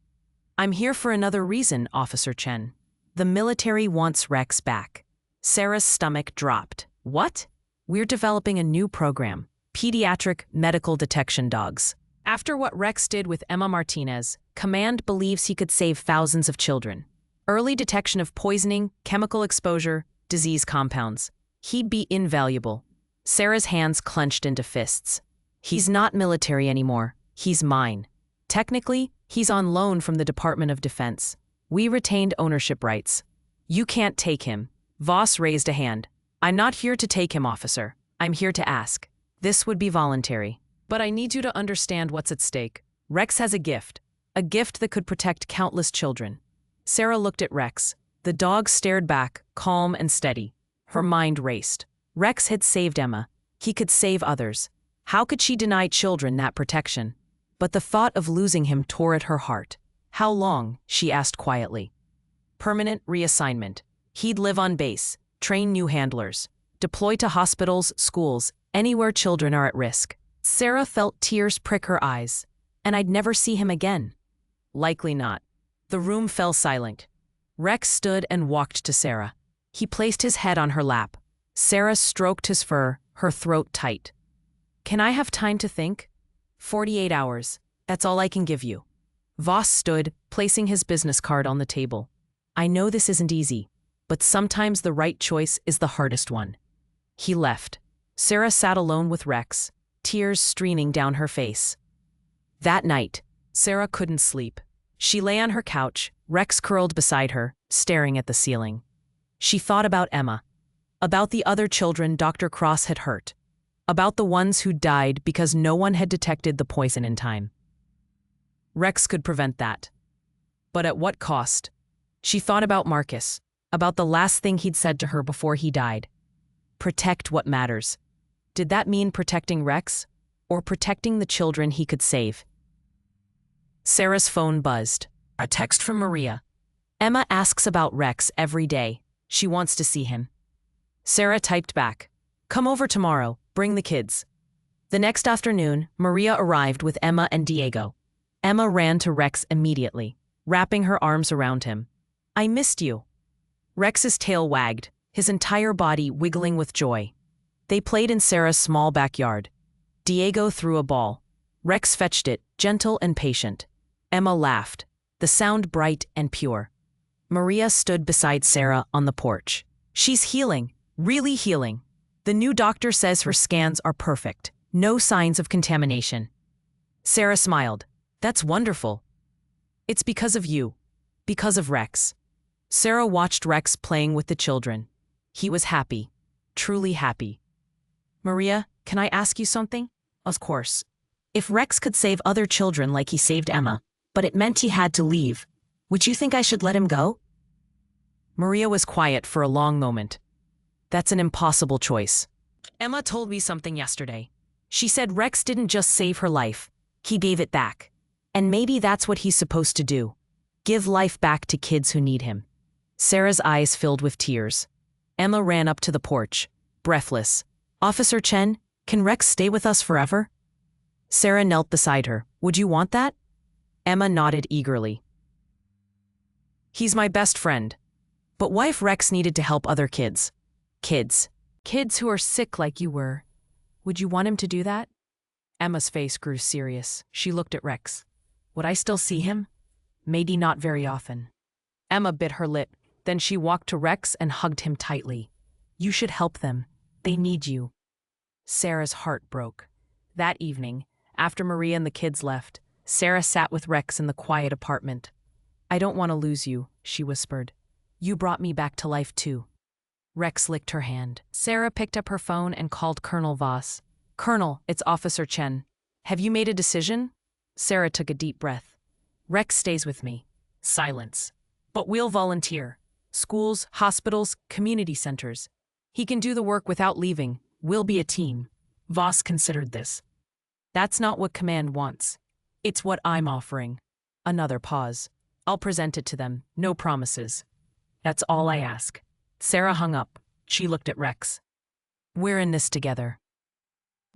I'm here for another reason, Officer Chen. The military wants Rex back. Sarah's stomach dropped. What? We're developing a new program. Pediatric medical detection dogs. After what Rex did with Emma Martinez, Command believes he could save thousands of children. Early detection of poisoning, chemical exposure, disease compounds. He'd be invaluable. Sarah's hands clenched into fists. He's not military anymore. He's mine. Technically, he's on loan from the Department of Defense. We retained ownership rights. You can't take him. Voss raised a hand. I'm not here to take him, officer. I'm here to ask. This would be voluntary. But I need you to understand what's at stake. Rex has a gift that could protect countless children. Sarah looked at Rex. The dog stared back, calm and steady. Her mind raced. Rex had saved Emma. He could save others. How could she deny children that protection? But the thought of losing him tore at her heart. How long? She asked quietly. Permanent reassignment. He'd live on base, train new handlers, deploy to hospitals, schools, anywhere children are at risk. Sarah felt tears prick her eyes. And I'd never see him again. Likely not. The room fell silent. Rex stood and walked to Sarah. He placed his head on her lap. Sarah stroked his fur, her throat tight. Can I have time to think? 48 hours. That's all I can give you. Voss stood, placing his business card on the table. I know this isn't easy, but sometimes the right choice is the hardest one. He left. Sarah sat alone with Rex, tears streaming down her face. That night, Sarah couldn't sleep. She lay on her couch, Rex curled beside her, staring at the ceiling. She thought about Emma, about the other children Dr. Cross had hurt, about the ones who died because no one had detected the poison in time. Rex could prevent that. But at what cost? She thought about Marcus, about the last thing he'd said to her before he died. Protect what matters. Did that mean protecting Rex, or protecting the children he could save? Sarah's phone buzzed. A text from Maria. Emma asks about Rex every day. She wants to see him. Sarah typed back. Come over tomorrow, bring the kids. The next afternoon, Maria arrived with Emma and Diego. Emma ran to Rex immediately, wrapping her arms around him. I missed you. Rex's tail wagged, his entire body wiggling with joy. They played in Sarah's small backyard. Diego threw a ball. Rex fetched it, gentle and patient. Emma laughed, the sound bright and pure. Maria stood beside Sarah on the porch. She's healing, really healing. The new doctor says her scans are perfect, no signs of contamination. Sarah smiled. That's wonderful. It's because of you, because of Rex. Sarah watched Rex playing with the children. He was happy, truly happy. Maria, can I ask you something? Of course. If Rex could save other children like he saved Emma, but it meant he had to leave, would you think I should let him go? Maria was quiet for a long moment. That's an impossible choice. Emma told me something yesterday. She said Rex didn't just save her life, he gave it back. And maybe that's what he's supposed to do. Give life back to kids who need him. Sarah's eyes filled with tears. Emma ran up to the porch, breathless. Officer Chen, can Rex stay with us forever? Sarah knelt beside her. Would you want that? Emma nodded eagerly. He's my best friend. But what if Rex needed to help other kids? Kids who are sick like you were. Would you want him to do that? Emma's face grew serious. She looked at Rex. Would I still see him? Maybe not very often. Emma bit her lip. Then she walked to Rex and hugged him tightly. You should help them. They need you. Sarah's heart broke. That evening, after Maria and the kids left, Sarah sat with Rex in the quiet apartment. I don't want to lose you, she whispered. You brought me back to life too. Rex licked her hand. Sarah picked up her phone and called Colonel Voss. Colonel, it's Officer Chen. Have you made a decision? Sarah took a deep breath. Rex stays with me. Silence. But we'll volunteer. Schools, hospitals, community centers. He can do the work without leaving. We'll be a team. Voss considered this. That's not what command wants. It's what I'm offering. Another pause. I'll present it to them, no promises. That's all I ask. Sarah hung up. She looked at Rex. We're in this together.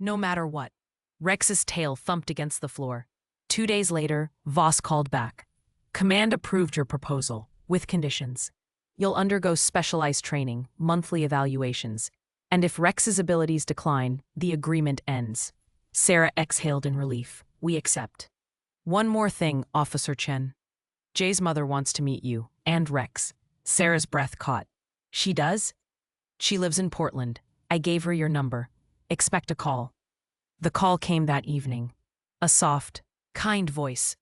No matter what. Rex's tail thumped against the floor. 2 days later, Voss called back. Command approved your proposal, with conditions. You'll undergo specialized training, monthly evaluations, and if Rex's abilities decline, the agreement ends. Sarah exhaled in relief. We accept. One more thing, Officer Chen. Jay's mother wants to meet you, and Rex. Sarah's breath caught. She does? She lives in Portland. I gave her your number. Expect a call. The call came that evening. A soft, kind voice.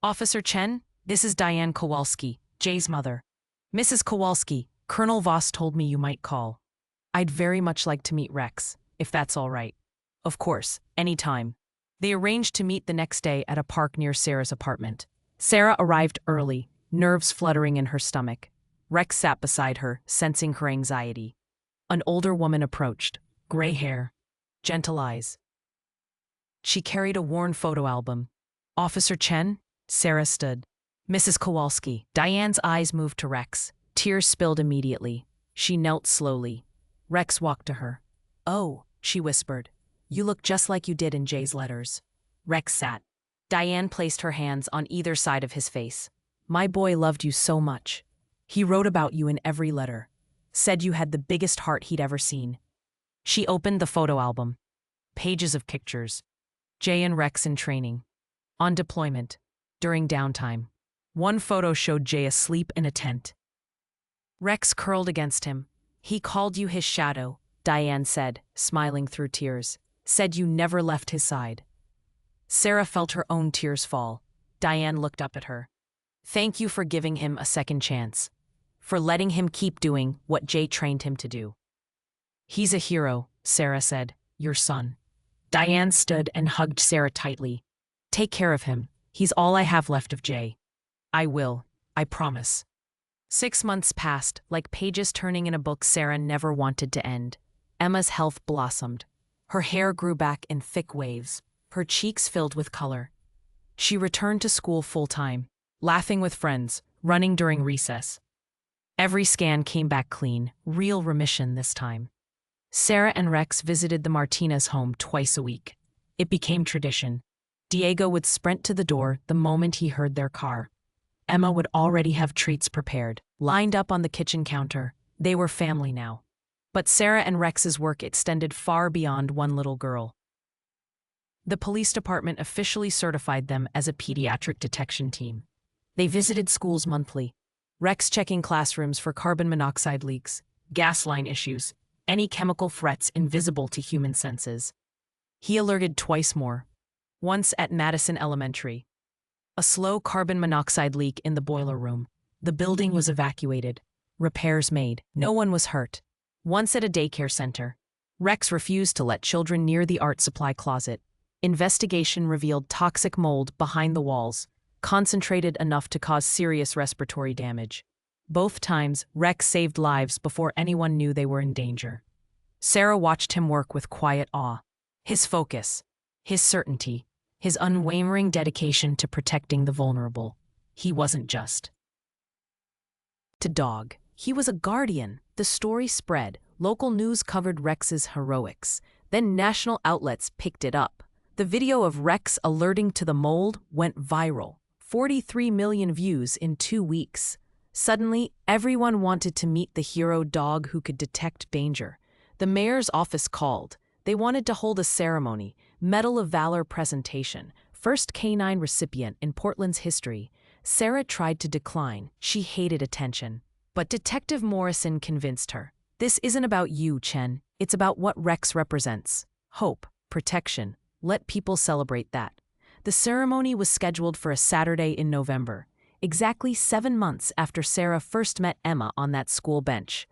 Officer Chen, this is Diane Kowalski, Jay's mother. Mrs. Kowalski, Colonel Voss told me you might call. I'd very much like to meet Rex, if that's all right. Of course, anytime. They arranged to meet the next day at a park near Sarah's apartment. Sarah arrived early, nerves fluttering in her stomach. Rex sat beside her, sensing her anxiety. An older woman approached, gray hair, gentle eyes. She carried a worn photo album. Officer Chen? Sarah stood. Mrs. Kowalski. Diane's eyes moved to Rex. Tears spilled immediately. She knelt slowly. Rex walked to her. Oh, she whispered. You look just like you did in Jay's letters. Rex sat. Diane placed her hands on either side of his face. My boy loved you so much. He wrote about you in every letter. Said you had the biggest heart he'd ever seen. She opened the photo album. Pages of pictures. Jay and Rex in training. On deployment. During downtime. One photo showed Jay asleep in a tent. Rex curled against him. He called you his shadow, Diane said, smiling through tears. Said you never left his side. Sarah felt her own tears fall. Diane looked up at her. Thank you for giving him a second chance. For letting him keep doing what Jay trained him to do. He's a hero, Sarah said. Your son. Diane stood and hugged Sarah tightly. Take care of him. He's all I have left of Jay. I will. I promise. 6 months passed, like pages turning in a book Sarah never wanted to end. Emma's health blossomed. Her hair grew back in thick waves. Her cheeks filled with color. She returned to school full-time, laughing with friends, running during recess. Every scan came back clean, real remission this time. Sarah and Rex visited the Martinez home twice a week. It became tradition. Diego would sprint to the door the moment he heard their car. Emma would already have treats prepared, lined up on the kitchen counter. They were family now. But Sarah and Rex's work extended far beyond one little girl. The police department officially certified them as a pediatric detection team. They visited schools monthly. Rex checking classrooms for carbon monoxide leaks, gas line issues, any chemical threats invisible to human senses. He alerted twice more. Once at Madison Elementary. A slow carbon monoxide leak in the boiler room. The building was evacuated. Repairs made. No one was hurt. Once at a daycare center. Rex refused to let children near the art supply closet. Investigation revealed toxic mold behind the walls, concentrated enough to cause serious respiratory damage. Both times, Rex saved lives before anyone knew they were in danger. Sarah watched him work with quiet awe. His focus, his certainty, his unwavering dedication to protecting the vulnerable. He wasn't just a dog. He was a guardian. The story spread. Local news covered Rex's heroics. Then national outlets picked it up. The video of Rex alerting to the mold went viral. 43 million views in 2 weeks. Suddenly, everyone wanted to meet the hero dog who could detect danger. The mayor's office called. They wanted to hold a ceremony, Medal of Valor presentation, first canine recipient in Portland's history. Sarah tried to decline. She hated attention. But Detective Morrison convinced her. This isn't about you, Chen. It's about what Rex represents. Hope, protection. Let people celebrate that. The ceremony was scheduled for a Saturday in November, exactly 7 months after Sarah first met Emma on that school bench.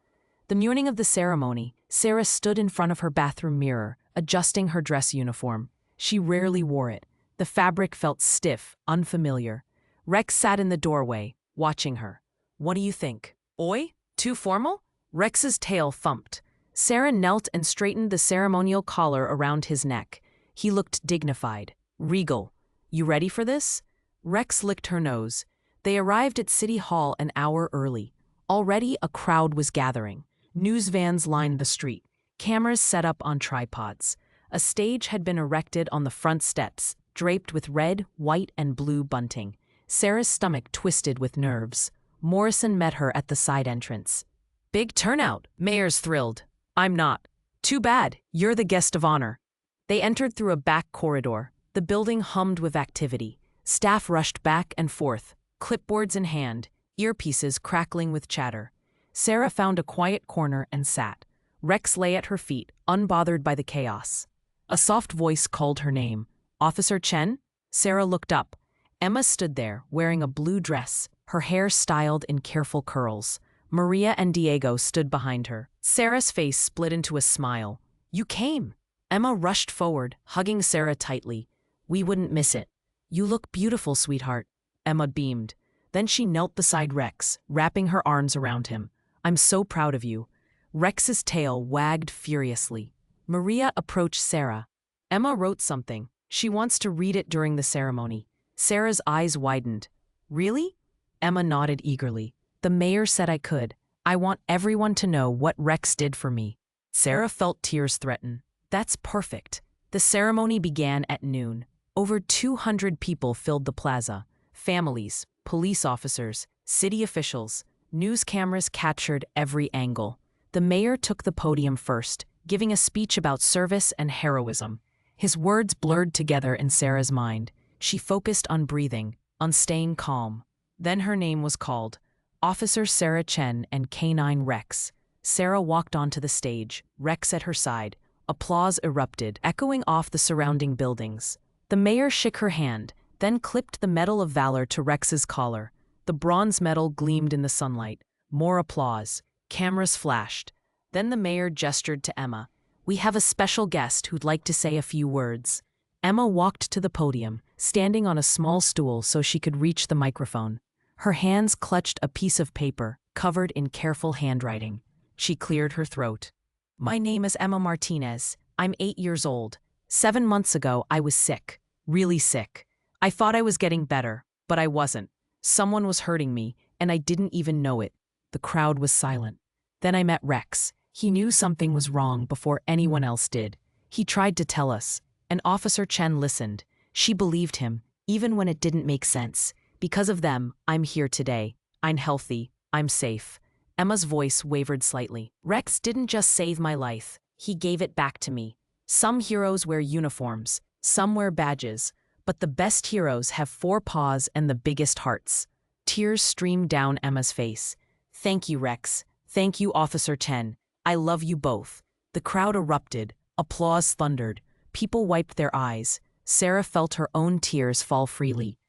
The morning of the ceremony, Sarah stood in front of her bathroom mirror, adjusting her dress uniform. She rarely wore it. The fabric felt stiff, unfamiliar. Rex sat in the doorway, watching her. What do you think? Oi? Too formal? Rex's tail thumped. Sarah knelt and straightened the ceremonial collar around his neck. He looked dignified, regal. You ready for this? Rex licked her nose. They arrived at City Hall an hour early. Already a crowd was gathering. News vans lined the street, cameras set up on tripods. A stage had been erected on the front steps, draped with red, white, and blue bunting. Sarah's stomach twisted with nerves. Morrison met her at the side entrance. Big turnout, Mayor's thrilled. I'm not. Too bad, you're the guest of honor. They entered through a back corridor. The building hummed with activity. Staff rushed back and forth, clipboards in hand, earpieces crackling with chatter. Sarah found a quiet corner and sat. Rex lay at her feet, unbothered by the chaos. A soft voice called her name. Officer Chen? Sarah looked up. Emma stood there, wearing a blue dress, her hair styled in careful curls. Maria and Diego stood behind her. Sarah's face split into a smile. You came. Emma rushed forward, hugging Sarah tightly. We wouldn't miss it. You look beautiful, sweetheart. Emma beamed. Then she knelt beside Rex, wrapping her arms around him. I'm so proud of you. Rex's tail wagged furiously. Maria approached Sarah. Emma wrote something. She wants to read it during the ceremony. Sarah's eyes widened. Really? Emma nodded eagerly. The mayor said I could. I want everyone to know what Rex did for me. Sarah felt tears threaten. That's perfect. The ceremony began at noon. Over 200 people filled the plaza. Families, police officers, city officials. News cameras captured every angle. The mayor took the podium first, giving a speech about service and heroism. His words blurred together in Sarah's mind. She focused on breathing, on staying calm. Then her name was called. Officer Sarah Chen and Canine Rex. Sarah walked onto the stage, Rex at her side. Applause erupted, echoing off the surrounding buildings. The mayor shook her hand, then clipped the Medal of Valor to Rex's collar. The bronze medal gleamed in the sunlight. More applause. Cameras flashed. Then the mayor gestured to Emma. We have a special guest who'd like to say a few words. Emma walked to the podium, standing on a small stool so she could reach the microphone. Her hands clutched a piece of paper, covered in careful handwriting. She cleared her throat. My name is Emma Martinez. I'm 8 years old. 7 months ago, I was sick. Really sick. I thought I was getting better, but I wasn't. Someone was hurting me, and I didn't even know it. The crowd was silent. Then I met Rex. He knew something was wrong before anyone else did. He tried to tell us, and Officer Chen listened. She believed him, even when it didn't make sense. Because of them, I'm here today. I'm healthy. I'm safe. Emma's voice wavered slightly. Rex didn't just save my life. He gave it back to me. Some heroes wear uniforms. Some wear badges. But the best heroes have 4 paws and the biggest hearts. Tears streamed down Emma's face. Thank you, Rex. Thank you, Officer Chen. I love you both. The crowd erupted. Applause thundered. People wiped their eyes. Sarah felt her own tears fall freely.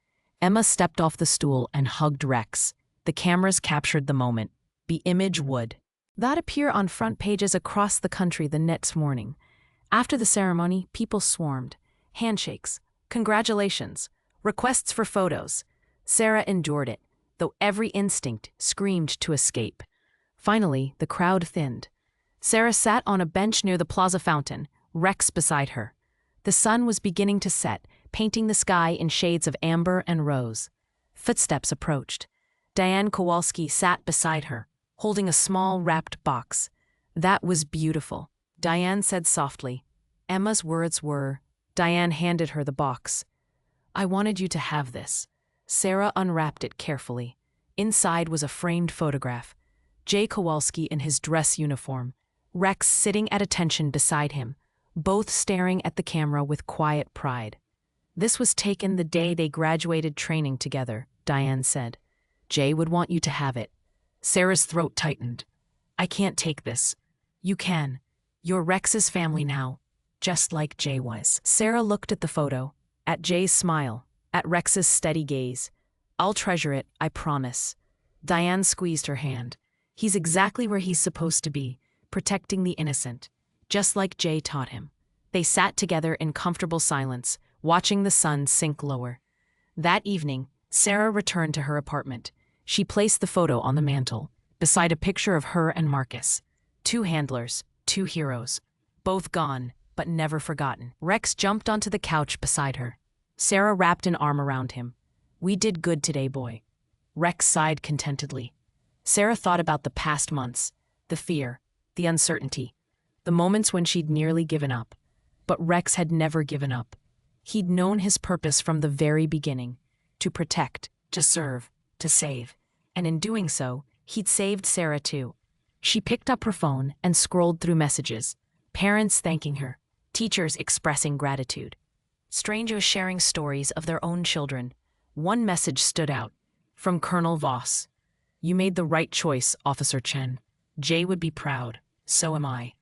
Emma stepped off the stool and hugged Rex. The cameras captured the moment. The image would that appear on front pages across the country the next morning. After the ceremony, people swarmed. Handshakes, congratulations, requests for photos. Sarah endured it, though every instinct screamed to escape. Finally, the crowd thinned. Sarah sat on a bench near the plaza fountain, Rex beside her. The sun was beginning to set, painting the sky in shades of amber and rose. Footsteps approached. Diane Kowalski sat beside her, holding a small wrapped box. That was beautiful, Diane said softly. Emma's words were. Diane handed her the box. I wanted you to have this. Sarah unwrapped it carefully. Inside was a framed photograph. Jay Kowalski in his dress uniform, Rex sitting at attention beside him, both staring at the camera with quiet pride. This was taken the day they graduated training together, Diane said. Jay would want you to have it. Sarah's throat tightened. I can't take this. You can. You're Rex's family now, just like Jay was. Sarah looked at the photo, at Jay's smile, at Rex's steady gaze. I'll treasure it, I promise. Diane squeezed her hand. He's exactly where he's supposed to be, protecting the innocent, just like Jay taught him. They sat together in comfortable silence, watching the sun sink lower. That evening, Sarah returned to her apartment. She placed the photo on the mantel, beside a picture of her and Marcus. 2 handlers, 2 heroes. Both gone, but never forgotten. Rex jumped onto the couch beside her. Sarah wrapped an arm around him. "We did good today, boy." Rex sighed contentedly. Sarah thought about the past months, the fear, the uncertainty, the moments when she'd nearly given up. But Rex had never given up. He'd known his purpose from the very beginning: to protect, to serve, to save. And in doing so, he'd saved Sarah too. She picked up her phone and scrolled through messages. Parents thanking her, teachers expressing gratitude, strangers sharing stories of their own children. One message stood out, from Colonel Voss. "You made the right choice, Officer Chen. Jay would be proud. So am I."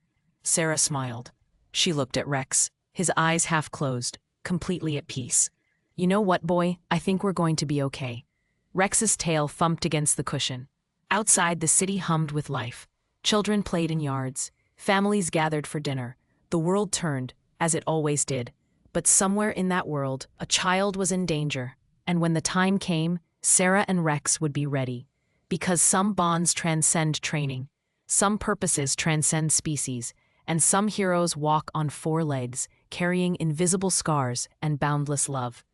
Sarah smiled. She looked at Rex, his eyes half closed, completely at peace. "You know what, boy? I think we're going to be okay." Rex's tail thumped against the cushion. Outside, the city hummed with life. Children played in yards. Families gathered for dinner. The world turned, as it always did. But somewhere in that world, a child was in danger. And when the time came, Sarah and Rex would be ready. Because some bonds transcend training, some purposes transcend species, and some heroes walk on four legs, carrying invisible scars and boundless love.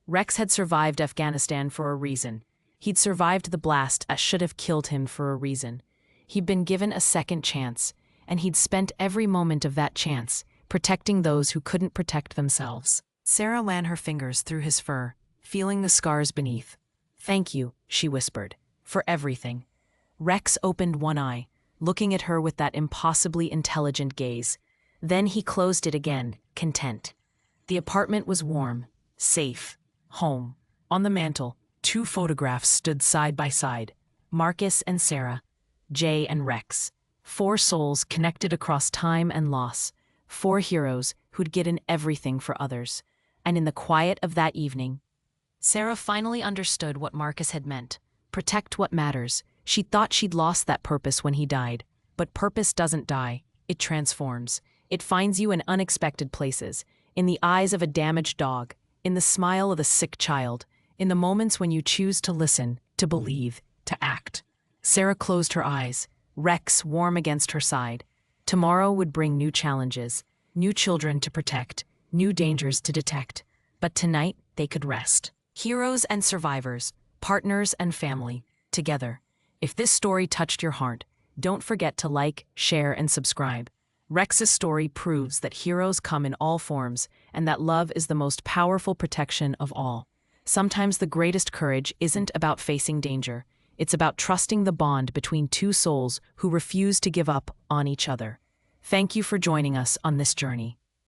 Rex had survived Afghanistan for a reason. He'd survived the blast that should have killed him for a reason. He'd been given a second chance, and he'd spent every moment of that chance protecting those who couldn't protect themselves. Sarah ran her fingers through his fur, feeling the scars beneath. "Thank you," she whispered, "for everything." Rex opened one eye, looking at her with that impossibly intelligent gaze. Then he closed it again, content. The apartment was warm, safe, home. On the mantel, two photographs stood side by side: Marcus and Sarah, Jay and Rex. Four souls connected across time and loss. Four heroes who'd given everything for others. And in the quiet of that evening, Sarah finally understood what Marcus had meant. Protect what matters. She thought she'd lost that purpose when he died. But purpose doesn't die. It transforms. It finds you in unexpected places, in the eyes of a damaged dog, in the smile of a sick child, in the moments when you choose to listen, to believe, to act. Sarah closed her eyes, Rex warm against her side. Tomorrow would bring new challenges, new children to protect, new dangers to detect. But tonight, they could rest. Heroes and survivors, partners and family, together. If this story touched your heart, don't forget to like, share, and subscribe. Rex's story proves that heroes come in all forms, and that love is the most powerful protection of all. Sometimes the greatest courage isn't about facing danger. It's about trusting the bond between two souls who refuse to give up on each other. Thank you for joining us on this journey.